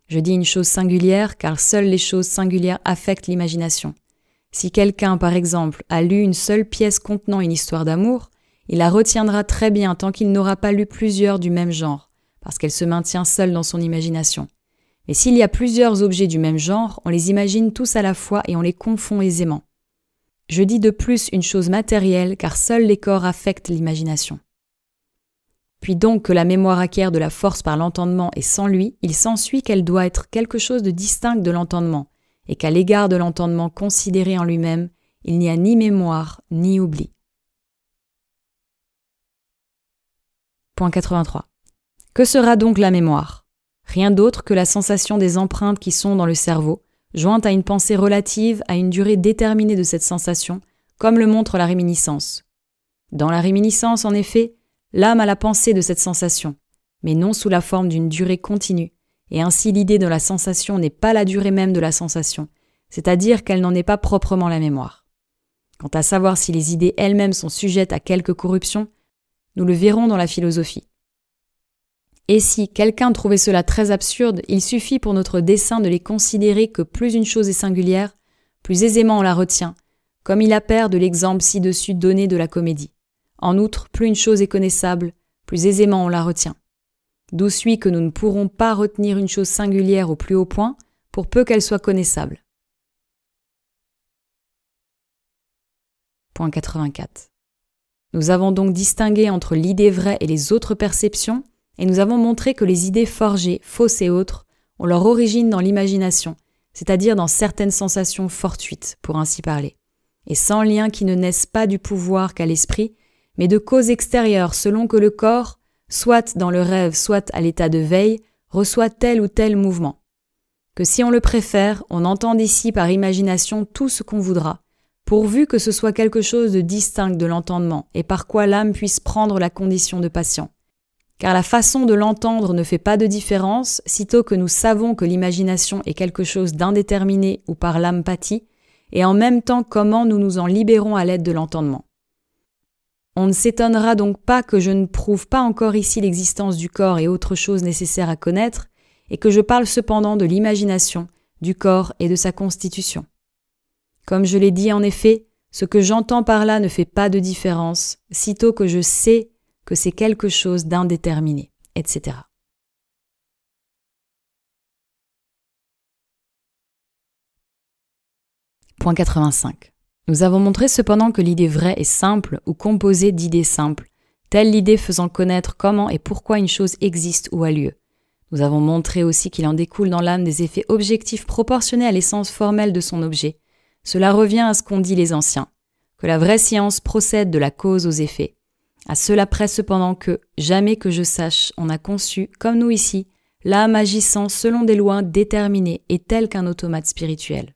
Je dis une chose singulière car seules les choses singulières affectent l'imagination. Si quelqu'un, par exemple, a lu une seule pièce contenant une histoire d'amour, il la retiendra très bien tant qu'il n'aura pas lu plusieurs du même genre, parce qu'elle se maintient seule dans son imagination. Mais s'il y a plusieurs objets du même genre, on les imagine tous à la fois et on les confond aisément. Je dis de plus une chose matérielle car seuls les corps affectent l'imagination. Puis donc que la mémoire acquiert de la force par l'entendement et sans lui, il s'ensuit qu'elle doit être quelque chose de distinct de l'entendement, et qu'à l'égard de l'entendement considéré en lui-même, il n'y a ni mémoire ni oubli. Point 83. Que sera donc la mémoire ? Rien d'autre que la sensation des empreintes qui sont dans le cerveau, jointe à une pensée relative à une durée déterminée de cette sensation, comme le montre la réminiscence. Dans la réminiscence, en effet, l'âme a la pensée de cette sensation, mais non sous la forme d'une durée continue, et ainsi l'idée de la sensation n'est pas la durée même de la sensation, c'est-à-dire qu'elle n'en est pas proprement la mémoire. Quant à savoir si les idées elles-mêmes sont sujettes à quelque corruption, nous le verrons dans la philosophie. Et si quelqu'un trouvait cela très absurde, il suffit pour notre dessein de les considérer que plus une chose est singulière, plus aisément on la retient, comme il appert de l'exemple ci-dessus donné de la comédie. En outre, plus une chose est connaissable, plus aisément on la retient. D'où suit que nous ne pourrons pas retenir une chose singulière au plus haut point, pour peu qu'elle soit connaissable. Point 84. Nous avons donc distingué entre l'idée vraie et les autres perceptions, et nous avons montré que les idées forgées, fausses et autres, ont leur origine dans l'imagination, c'est-à-dire dans certaines sensations fortuites, pour ainsi parler, et sans lien qui ne naissent pas du pouvoir qu'a l'esprit, mais de causes extérieures selon que le corps, soit dans le rêve, soit à l'état de veille, reçoit tel ou tel mouvement. Que si on le préfère, on entend ici par imagination tout ce qu'on voudra, pourvu que ce soit quelque chose de distinct de l'entendement et par quoi l'âme puisse prendre la condition de patient. Car la façon de l'entendre ne fait pas de différence, sitôt que nous savons que l'imagination est quelque chose d'indéterminé ou par l'âme pâtie, et en même temps comment nous nous en libérons à l'aide de l'entendement. On ne s'étonnera donc pas que je ne prouve pas encore ici l'existence du corps et autres choses nécessaires à connaître, et que je parle cependant de l'imagination, du corps et de sa constitution. Comme je l'ai dit en effet, ce que j'entends par là ne fait pas de différence, sitôt que je sais que c'est quelque chose d'indéterminé, etc. Point 85. Nous avons montré cependant que l'idée vraie est simple ou composée d'idées simples, telle l'idée faisant connaître comment et pourquoi une chose existe ou a lieu. Nous avons montré aussi qu'il en découle dans l'âme des effets objectifs proportionnés à l'essence formelle de son objet. Cela revient à ce qu'ont dit les anciens, que la vraie science procède de la cause aux effets. À cela près cependant que, jamais que je sache, on a conçu, comme nous ici, l'âme agissant selon des lois déterminées et telles qu'un automate spirituel.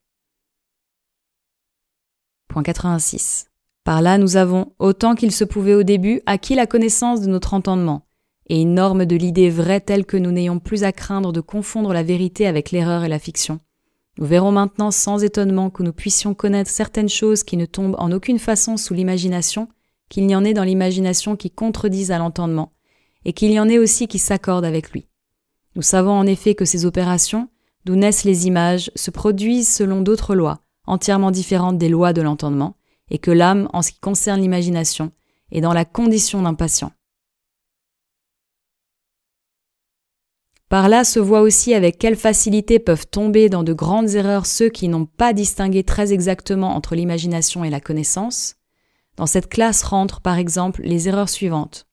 Point 86. Par là, nous avons, autant qu'il se pouvait au début, acquis la connaissance de notre entendement, et une norme de l'idée vraie telle que nous n'ayons plus à craindre de confondre la vérité avec l'erreur et la fiction. Nous verrons maintenant sans étonnement que nous puissions connaître certaines choses qui ne tombent en aucune façon sous l'imagination, qu'il y en ait dans l'imagination qui contredisent à l'entendement, et qu'il y en ait aussi qui s'accordent avec lui. Nous savons en effet que ces opérations, d'où naissent les images, se produisent selon d'autres lois, entièrement différentes des lois de l'entendement, et que l'âme, en ce qui concerne l'imagination, est dans la condition d'un patient. Par là se voit aussi avec quelle facilité peuvent tomber dans de grandes erreurs ceux qui n'ont pas distingué très exactement entre l'imagination et la connaissance. Dans cette classe rentrent par exemple les erreurs suivantes.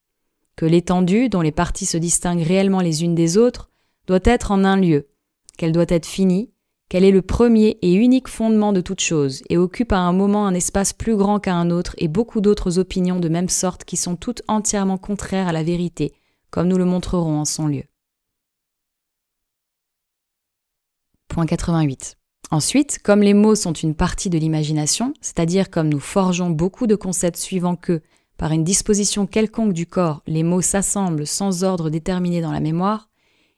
Que l'étendue, dont les parties se distinguent réellement les unes des autres, doit être en un lieu, qu'elle doit être finie, qu'elle est le premier et unique fondement de toute chose et occupe à un moment un espace plus grand qu'à un autre et beaucoup d'autres opinions de même sorte qui sont toutes entièrement contraires à la vérité, comme nous le montrerons en son lieu. Point 88. Ensuite, comme les mots sont une partie de l'imagination, c'est-à-dire comme nous forgeons beaucoup de concepts suivant que, par une disposition quelconque du corps, les mots s'assemblent sans ordre déterminé dans la mémoire,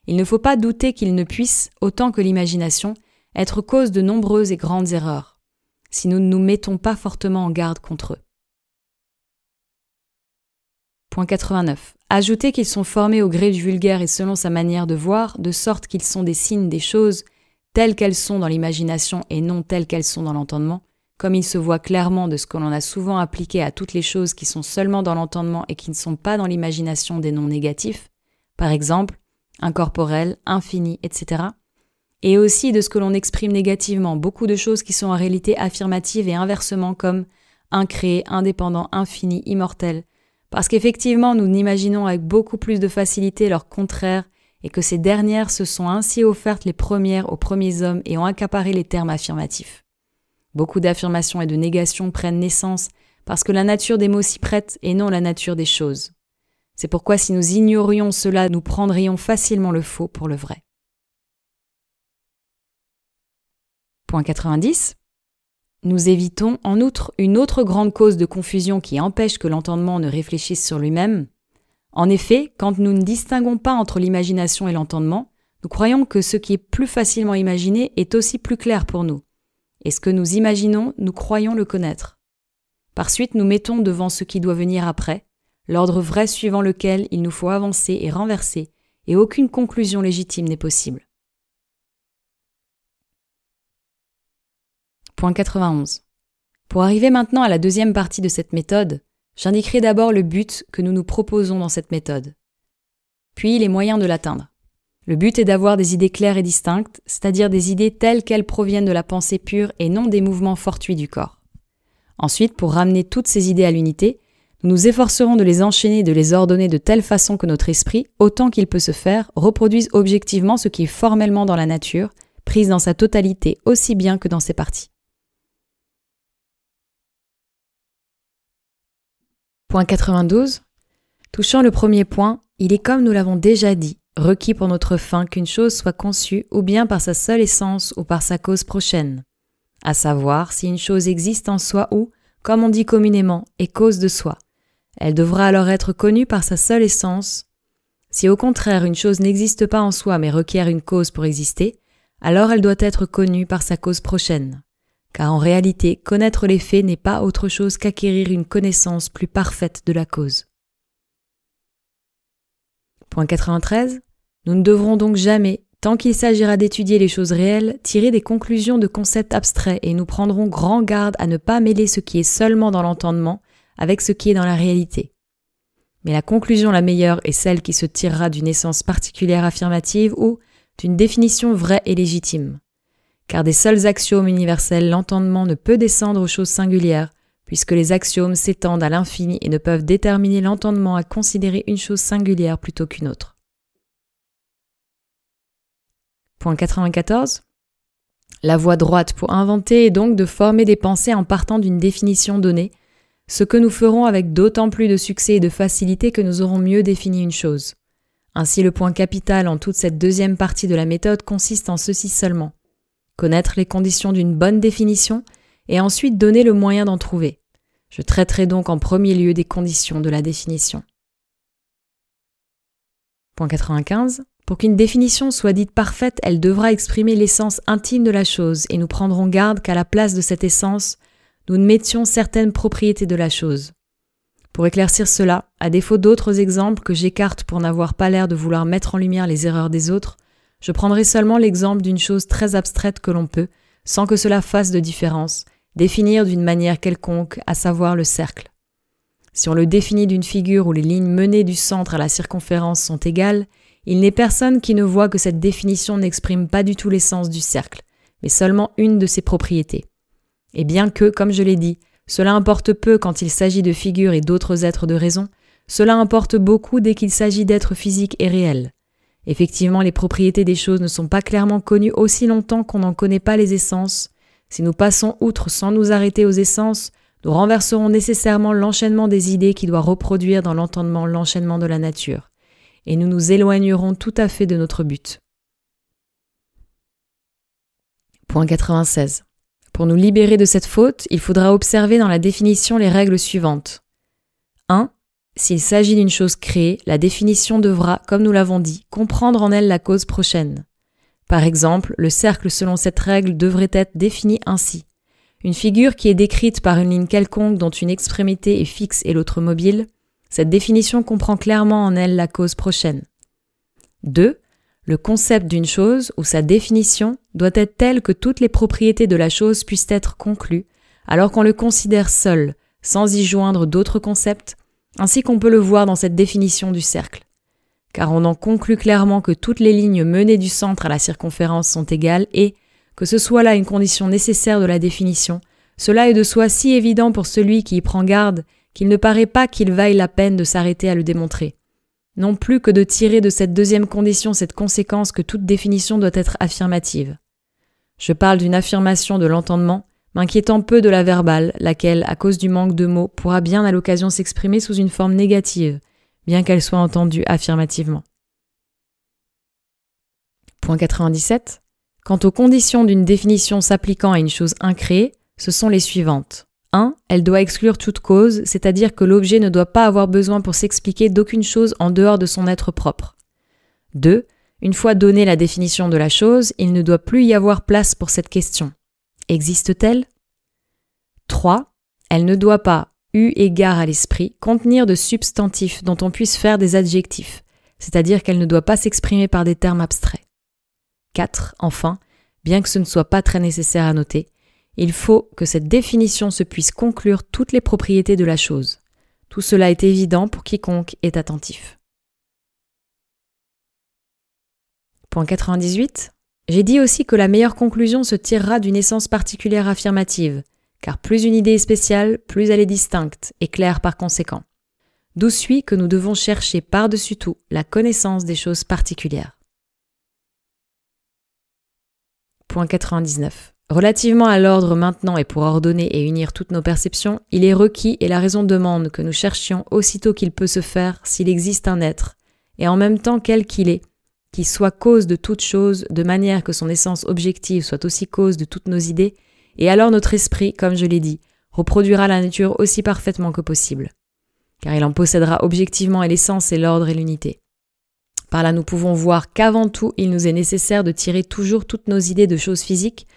il ne faut pas douter qu'ils ne puissent, autant que l'imagination, être cause de nombreuses et grandes erreurs, si nous ne nous mettons pas fortement en garde contre eux. Point 89. Ajoutez qu'ils sont formés au gré du vulgaire et selon sa manière de voir, de sorte qu'ils sont des signes des choses telles qu'elles sont dans l'imagination et non telles qu'elles sont dans l'entendement, comme il se voit clairement de ce que l'on a souvent appliqué à toutes les choses qui sont seulement dans l'entendement et qui ne sont pas dans l'imagination des noms négatifs, par exemple, incorporel, infini, etc., et aussi de ce que l'on exprime négativement, beaucoup de choses qui sont en réalité affirmatives et inversement comme incréé, indépendant, infini, immortel, parce qu'effectivement nous n'imaginons avec beaucoup plus de facilité leur contraire et que ces dernières se sont ainsi offertes les premières aux premiers hommes et ont accaparé les termes affirmatifs. Beaucoup d'affirmations et de négations prennent naissance parce que la nature des mots s'y prête et non la nature des choses. C'est pourquoi si nous ignorions cela, nous prendrions facilement le faux pour le vrai. Point 90. Nous évitons en outre une autre grande cause de confusion qui empêche que l'entendement ne réfléchisse sur lui-même. En effet, quand nous ne distinguons pas entre l'imagination et l'entendement, nous croyons que ce qui est plus facilement imaginé est aussi plus clair pour nous. Et ce que nous imaginons, nous croyons le connaître. Par suite, nous mettons devant ce qui doit venir après, l'ordre vrai suivant lequel il nous faut avancer et renverser, et aucune conclusion légitime n'est possible. Point 91. Pour arriver maintenant à la deuxième partie de cette méthode, j'indiquerai d'abord le but que nous nous proposons dans cette méthode, puis les moyens de l'atteindre. Le but est d'avoir des idées claires et distinctes, c'est-à-dire des idées telles qu'elles proviennent de la pensée pure et non des mouvements fortuits du corps. Ensuite, pour ramener toutes ces idées à l'unité, nous nous efforcerons de les enchaîner et de les ordonner de telle façon que notre esprit, autant qu'il peut se faire, reproduise objectivement ce qui est formellement dans la nature, prise dans sa totalité aussi bien que dans ses parties. Point 92. Touchant le premier point, il est comme nous l'avons déjà dit, requis pour notre fin qu'une chose soit conçue ou bien par sa seule essence ou par sa cause prochaine, à savoir si une chose existe en soi ou, comme on dit communément, est cause de soi. Elle devra alors être connue par sa seule essence. Si au contraire une chose n'existe pas en soi mais requiert une cause pour exister, alors elle doit être connue par sa cause prochaine. Car en réalité, connaître les faits n'est pas autre chose qu'acquérir une connaissance plus parfaite de la cause. Point 93. Nous ne devrons donc jamais, tant qu'il s'agira d'étudier les choses réelles, tirer des conclusions de concepts abstraits et nous prendrons grand garde à ne pas mêler ce qui est seulement dans l'entendement avec ce qui est dans la réalité. Mais la conclusion la meilleure est celle qui se tirera d'une essence particulière affirmative ou d'une définition vraie et légitime. Car des seuls axiomes universels, l'entendement ne peut descendre aux choses singulières, puisque les axiomes s'étendent à l'infini et ne peuvent déterminer l'entendement à considérer une chose singulière plutôt qu'une autre. Point 94. La voie droite pour inventer est donc de former des pensées en partant d'une définition donnée, ce que nous ferons avec d'autant plus de succès et de facilité que nous aurons mieux défini une chose. Ainsi, le point capital en toute cette deuxième partie de la méthode consiste en ceci seulement. Connaître les conditions d'une bonne définition et ensuite donner le moyen d'en trouver. Je traiterai donc en premier lieu des conditions de la définition. Point 95. Pour qu'une définition soit dite parfaite, elle devra exprimer l'essence intime de la chose et nous prendrons garde qu'à la place de cette essence, nous ne mettions certaines propriétés de la chose. Pour éclaircir cela, à défaut d'autres exemples que j'écarte pour n'avoir pas l'air de vouloir mettre en lumière les erreurs des autres, je prendrai seulement l'exemple d'une chose très abstraite que l'on peut, sans que cela fasse de différence, définir d'une manière quelconque, à savoir le cercle. Si on le définit d'une figure où les lignes menées du centre à la circonférence sont égales, il n'est personne qui ne voit que cette définition n'exprime pas du tout l'essence du cercle, mais seulement une de ses propriétés. Et bien que, comme je l'ai dit, cela importe peu quand il s'agit de figures et d'autres êtres de raison, cela importe beaucoup dès qu'il s'agit d'êtres physiques et réels. Effectivement, les propriétés des choses ne sont pas clairement connues aussi longtemps qu'on n'en connaît pas les essences. Si nous passons outre sans nous arrêter aux essences, nous renverserons nécessairement l'enchaînement des idées qui doit reproduire dans l'entendement l'enchaînement de la nature, et nous nous éloignerons tout à fait de notre but. Point 96. Pour nous libérer de cette faute, il faudra observer dans la définition les règles suivantes. 1. S'il s'agit d'une chose créée, la définition devra, comme nous l'avons dit, comprendre en elle la cause prochaine. Par exemple, le cercle selon cette règle devrait être défini ainsi. Une figure qui est décrite par une ligne quelconque dont une extrémité est fixe et l'autre mobile, cette définition comprend clairement en elle la cause prochaine. 2. Le concept d'une chose ou sa définition doit être tel que toutes les propriétés de la chose puissent être conclues, alors qu'on le considère seul, sans y joindre d'autres concepts, ainsi qu'on peut le voir dans cette définition du cercle. Car on en conclut clairement que toutes les lignes menées du centre à la circonférence sont égales et, que ce soit là une condition nécessaire de la définition, cela est de soi si évident pour celui qui y prend garde qu'il ne paraît pas qu'il vaille la peine de s'arrêter à le démontrer. Non plus que de tirer de cette deuxième condition cette conséquence que toute définition doit être affirmative. Je parle d'une affirmation de l'entendement, m'inquiétant peu de la verbale, laquelle, à cause du manque de mots, pourra bien à l'occasion s'exprimer sous une forme négative, bien qu'elle soit entendue affirmativement. Point 97. Quant aux conditions d'une définition s'appliquant à une chose incréée, ce sont les suivantes. 1. Elle doit exclure toute cause, c'est-à-dire que l'objet ne doit pas avoir besoin pour s'expliquer d'aucune chose en dehors de son être propre. 2. Une fois donnée la définition de la chose, il ne doit plus y avoir place pour cette question. Existe-t-elle ? 3. Elle ne doit pas, eu égard à l'esprit, contenir de substantifs dont on puisse faire des adjectifs, c'est-à-dire qu'elle ne doit pas s'exprimer par des termes abstraits. 4. Enfin, bien que ce ne soit pas très nécessaire à noter, il faut que cette définition se puisse conclure toutes les propriétés de la chose. Tout cela est évident pour quiconque est attentif. Point 98. J'ai dit aussi que la meilleure conclusion se tirera d'une essence particulière affirmative, car plus une idée est spéciale, plus elle est distincte et claire par conséquent. D'où suit que nous devons chercher par-dessus tout la connaissance des choses particulières. Point 99. Relativement à l'ordre maintenant et pour ordonner et unir toutes nos perceptions, il est requis et la raison demande que nous cherchions aussitôt qu'il peut se faire s'il existe un être, et en même temps quel qu'il est, qui soit cause de toute chose, de manière que son essence objective soit aussi cause de toutes nos idées, et alors notre esprit, comme je l'ai dit, reproduira la nature aussi parfaitement que possible. Car il en possédera objectivement et l'essence et l'ordre et l'unité. Par là nous pouvons voir qu'avant tout il nous est nécessaire de tirer toujours toutes nos idées de choses physiques,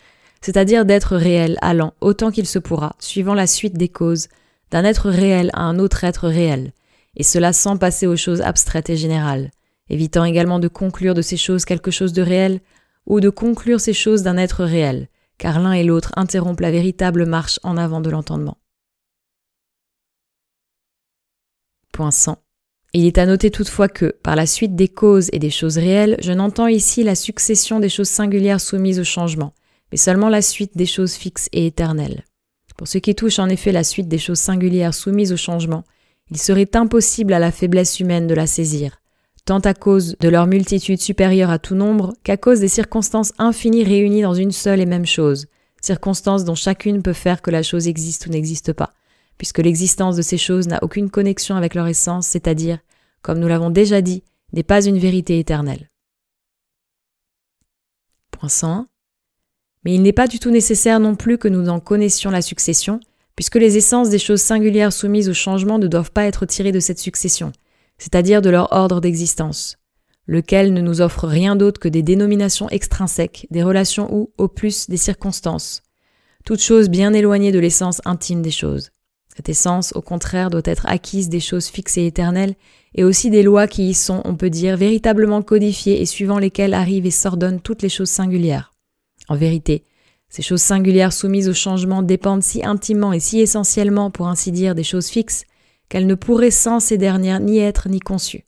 c'est-à-dire d'être réel allant autant qu'il se pourra, suivant la suite des causes, d'un être réel à un autre être réel, et cela sans passer aux choses abstraites et générales, évitant également de conclure de ces choses quelque chose de réel, ou de conclure ces choses d'un être réel, car l'un et l'autre interrompent la véritable marche en avant de l'entendement. Point 100. Il est à noter toutefois que, par la suite des causes et des choses réelles, je n'entends ici la succession des choses singulières soumises au changement, mais seulement la suite des choses fixes et éternelles. Pour ce qui touche en effet la suite des choses singulières soumises au changement, il serait impossible à la faiblesse humaine de la saisir, tant à cause de leur multitude supérieure à tout nombre qu'à cause des circonstances infinies réunies dans une seule et même chose, circonstances dont chacune peut faire que la chose existe ou n'existe pas, puisque l'existence de ces choses n'a aucune connexion avec leur essence, c'est-à-dire, comme nous l'avons déjà dit, n'est pas une vérité éternelle. Point 101. Mais il n'est pas du tout nécessaire non plus que nous en connaissions la succession, puisque les essences des choses singulières soumises au changement ne doivent pas être tirées de cette succession, c'est-à-dire de leur ordre d'existence, lequel ne nous offre rien d'autre que des dénominations extrinsèques, des relations ou, au plus, des circonstances, toutes choses bien éloignées de l'essence intime des choses. Cette essence, au contraire, doit être acquise des choses fixes et éternelles, et aussi des lois qui y sont, on peut dire, véritablement codifiées et suivant lesquelles arrivent et s'ordonnent toutes les choses singulières. En vérité, ces choses singulières soumises au changement dépendent si intimement et si essentiellement, pour ainsi dire, des choses fixes, qu'elles ne pourraient sans ces dernières ni être ni conçues.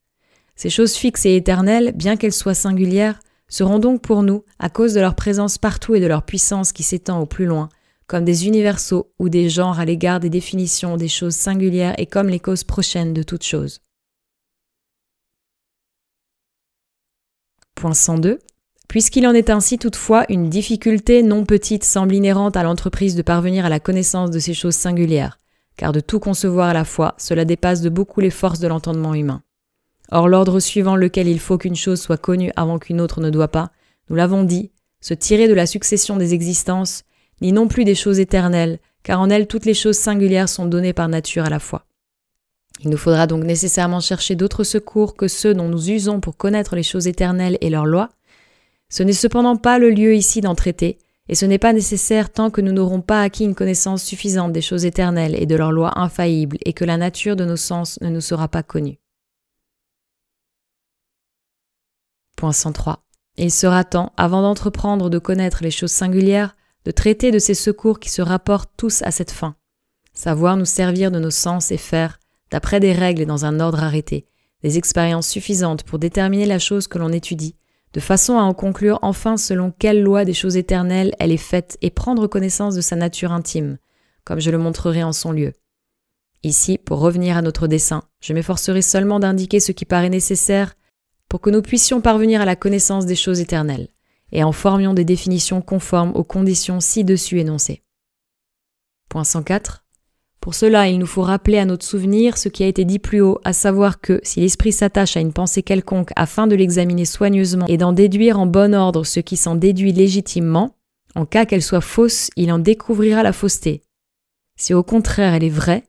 Ces choses fixes et éternelles, bien qu'elles soient singulières, seront donc pour nous, à cause de leur présence partout et de leur puissance qui s'étend au plus loin, comme des universaux ou des genres à l'égard des définitions des choses singulières et comme les causes prochaines de toutes choses. Point 102. Puisqu'il en est ainsi toutefois, une difficulté non petite semble inhérente à l'entreprise de parvenir à la connaissance de ces choses singulières, car de tout concevoir à la fois, cela dépasse de beaucoup les forces de l'entendement humain. Or, l'ordre suivant lequel il faut qu'une chose soit connue avant qu'une autre ne doit pas, nous l'avons dit, se tirer de la succession des existences, ni non plus des choses éternelles, car en elles toutes les choses singulières sont données par nature à la fois. Il nous faudra donc nécessairement chercher d'autres secours que ceux dont nous usons pour connaître les choses éternelles et leurs lois. Ce n'est cependant pas le lieu ici d'en traiter, et ce n'est pas nécessaire tant que nous n'aurons pas acquis une connaissance suffisante des choses éternelles et de leurs lois infaillibles, et que la nature de nos sens ne nous sera pas connue. Point 103. Il sera temps, avant d'entreprendre de connaître les choses singulières, de traiter de ces secours qui se rapportent tous à cette fin, savoir nous servir de nos sens et faire, d'après des règles et dans un ordre arrêté, des expériences suffisantes pour déterminer la chose que l'on étudie, de façon à en conclure enfin selon quelle loi des choses éternelles elle est faite et prendre connaissance de sa nature intime, comme je le montrerai en son lieu. Ici, pour revenir à notre dessein, je m'efforcerai seulement d'indiquer ce qui paraît nécessaire pour que nous puissions parvenir à la connaissance des choses éternelles, et en formions des définitions conformes aux conditions ci-dessus énoncées. Point 104. Pour cela, il nous faut rappeler à notre souvenir ce qui a été dit plus haut, à savoir que, si l'esprit s'attache à une pensée quelconque afin de l'examiner soigneusement et d'en déduire en bon ordre ce qui s'en déduit légitimement, en cas qu'elle soit fausse, il en découvrira la fausseté. Si au contraire elle est vraie,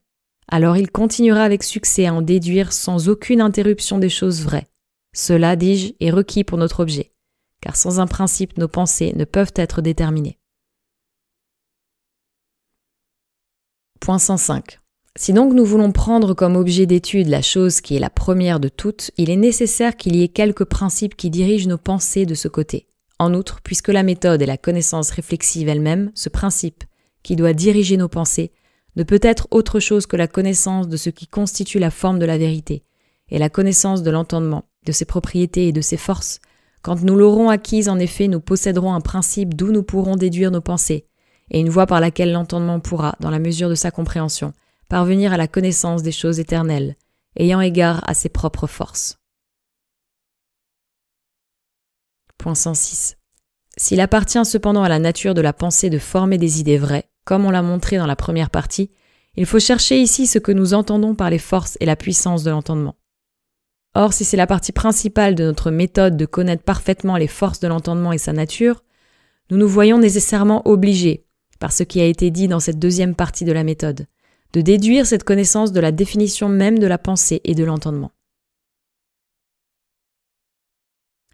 alors il continuera avec succès à en déduire sans aucune interruption des choses vraies. Cela, dis-je, est requis pour notre objet, car sans un principe, nos pensées ne peuvent être déterminées. Point 105. Si donc nous voulons prendre comme objet d'étude la chose qui est la première de toutes, il est nécessaire qu'il y ait quelques principes qui dirigent nos pensées de ce côté. En outre, puisque la méthode est la connaissance réflexive elle-même, ce principe, qui doit diriger nos pensées, ne peut être autre chose que la connaissance de ce qui constitue la forme de la vérité, et la connaissance de l'entendement, de ses propriétés et de ses forces. Quand nous l'aurons acquise, en effet, nous posséderons un principe d'où nous pourrons déduire nos pensées, et une voie par laquelle l'entendement pourra, dans la mesure de sa compréhension, parvenir à la connaissance des choses éternelles, ayant égard à ses propres forces. Point 106. S'il appartient cependant à la nature de la pensée de former des idées vraies, comme on l'a montré dans la première partie, il faut chercher ici ce que nous entendons par les forces et la puissance de l'entendement. Or, si c'est la partie principale de notre méthode de connaître parfaitement les forces de l'entendement et sa nature, nous nous voyons nécessairement obligés, par ce qui a été dit dans cette deuxième partie de la méthode, de déduire cette connaissance de la définition même de la pensée et de l'entendement.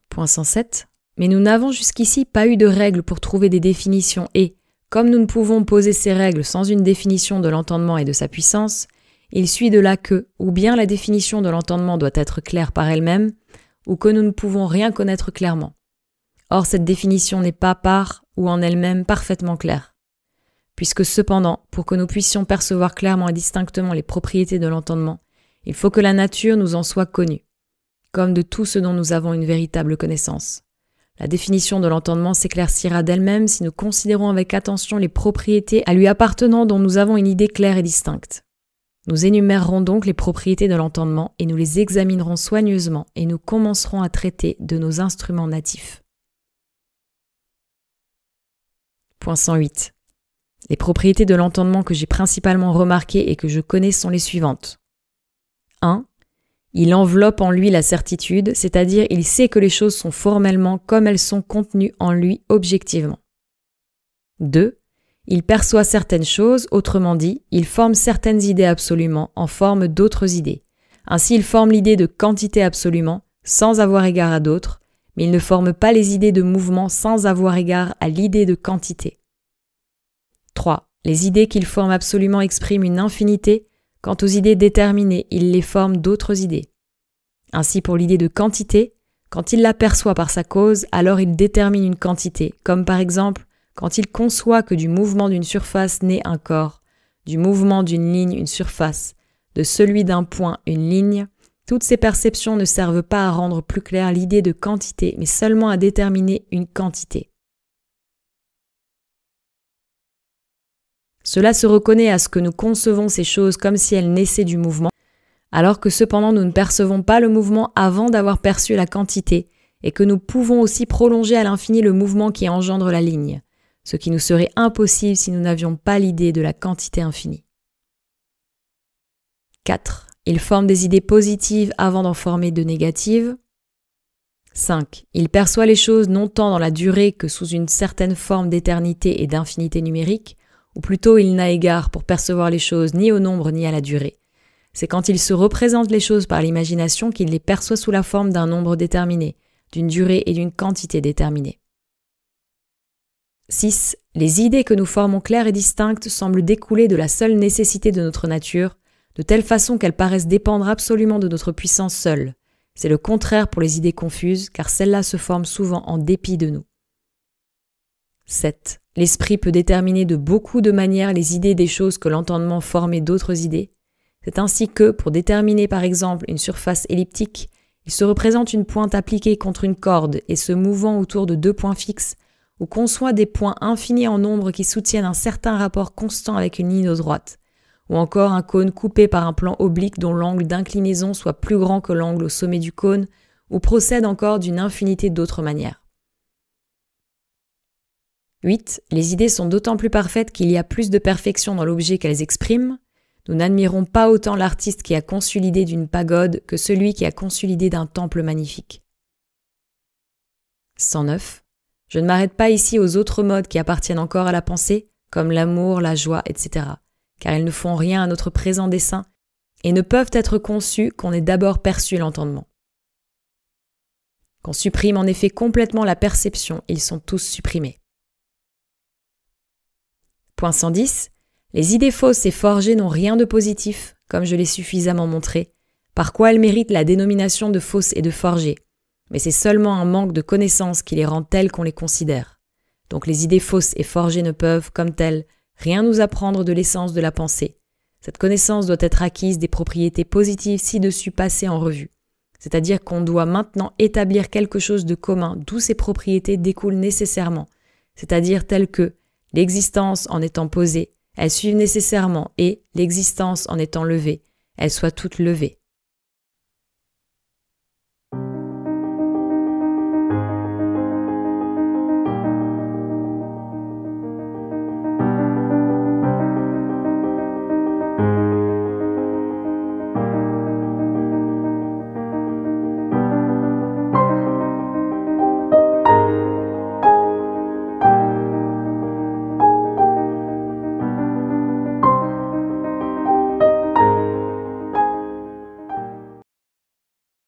Point 107. Mais nous n'avons jusqu'ici pas eu de règles pour trouver des définitions et, comme nous ne pouvons poser ces règles sans une définition de l'entendement et de sa puissance, il suit de là que, ou bien la définition de l'entendement doit être claire par elle-même, ou que nous ne pouvons rien connaître clairement. Or, cette définition n'est pas par ou en elle-même parfaitement claire. Puisque cependant, pour que nous puissions percevoir clairement et distinctement les propriétés de l'entendement, il faut que la nature nous en soit connue, comme de tout ce dont nous avons une véritable connaissance. La définition de l'entendement s'éclaircira d'elle-même si nous considérons avec attention les propriétés à lui appartenant dont nous avons une idée claire et distincte. Nous énumérerons donc les propriétés de l'entendement et nous les examinerons soigneusement et nous commencerons à traiter de nos instruments natifs. Point 108. Les propriétés de l'entendement que j'ai principalement remarquées et que je connais sont les suivantes. 1. Il enveloppe en lui la certitude, c'est-à-dire il sait que les choses sont formellement comme elles sont contenues en lui objectivement. 2. Il perçoit certaines choses, autrement dit, il forme certaines idées absolument en forme d'autres idées. Ainsi, il forme l'idée de quantité absolument, sans avoir égard à d'autres, mais il ne forme pas les idées de mouvement sans avoir égard à l'idée de quantité. 3. Les idées qu'il forme absolument expriment une infinité. Quant aux idées déterminées, il les forme d'autres idées. Ainsi pour l'idée de quantité, quand il l'aperçoit par sa cause, alors il détermine une quantité, comme par exemple quand il conçoit que du mouvement d'une surface naît un corps, du mouvement d'une ligne une surface, de celui d'un point une ligne. Toutes ces perceptions ne servent pas à rendre plus claire l'idée de quantité, mais seulement à déterminer une quantité. Cela se reconnaît à ce que nous concevons ces choses comme si elles naissaient du mouvement, alors que cependant nous ne percevons pas le mouvement avant d'avoir perçu la quantité, et que nous pouvons aussi prolonger à l'infini le mouvement qui engendre la ligne, ce qui nous serait impossible si nous n'avions pas l'idée de la quantité infinie. 4. Il forme des idées positives avant d'en former de négatives. 5. Il perçoit les choses non tant dans la durée que sous une certaine forme d'éternité et d'infinité numérique, ou plutôt il n'a égard pour percevoir les choses ni au nombre ni à la durée. C'est quand il se représente les choses par l'imagination qu'il les perçoit sous la forme d'un nombre déterminé, d'une durée et d'une quantité déterminée. 6. Les idées que nous formons claires et distinctes semblent découler de la seule nécessité de notre nature, de telle façon qu'elles paraissent dépendre absolument de notre puissance seule. C'est le contraire pour les idées confuses, car celles-là se forment souvent en dépit de nous. 7. L'esprit peut déterminer de beaucoup de manières les idées des choses que l'entendement formait d'autres idées. C'est ainsi que, pour déterminer par exemple une surface elliptique, il se représente une pointe appliquée contre une corde et se mouvant autour de deux points fixes, ou conçoit des points infinis en nombre qui soutiennent un certain rapport constant avec une ligne droite, ou encore un cône coupé par un plan oblique dont l'angle d'inclinaison soit plus grand que l'angle au sommet du cône, ou procède encore d'une infinité d'autres manières. 8. Les idées sont d'autant plus parfaites qu'il y a plus de perfection dans l'objet qu'elles expriment. Nous n'admirons pas autant l'artiste qui a conçu l'idée d'une pagode que celui qui a conçu l'idée d'un temple magnifique. 109. Je ne m'arrête pas ici aux autres modes qui appartiennent encore à la pensée, comme l'amour, la joie, etc., car elles ne font rien à notre présent dessein et ne peuvent être conçues qu'on ait d'abord perçu l'entendement. Qu'on supprime en effet complètement la perception, ils sont tous supprimés. Point 110. Les idées fausses et forgées n'ont rien de positif, comme je l'ai suffisamment montré, par quoi elles méritent la dénomination de fausses et de forgées, mais c'est seulement un manque de connaissance qui les rend telles qu'on les considère. Donc les idées fausses et forgées ne peuvent, comme telles, rien nous apprendre de l'essence de la pensée. Cette connaissance doit être acquise des propriétés positives ci-dessus passées en revue, c'est-à-dire qu'on doit maintenant établir quelque chose de commun d'où ces propriétés découlent nécessairement, c'est-à-dire telles que l'existence en étant posée, elles suivent nécessairement et, l'existence en étant levée, elles soient toutes levées.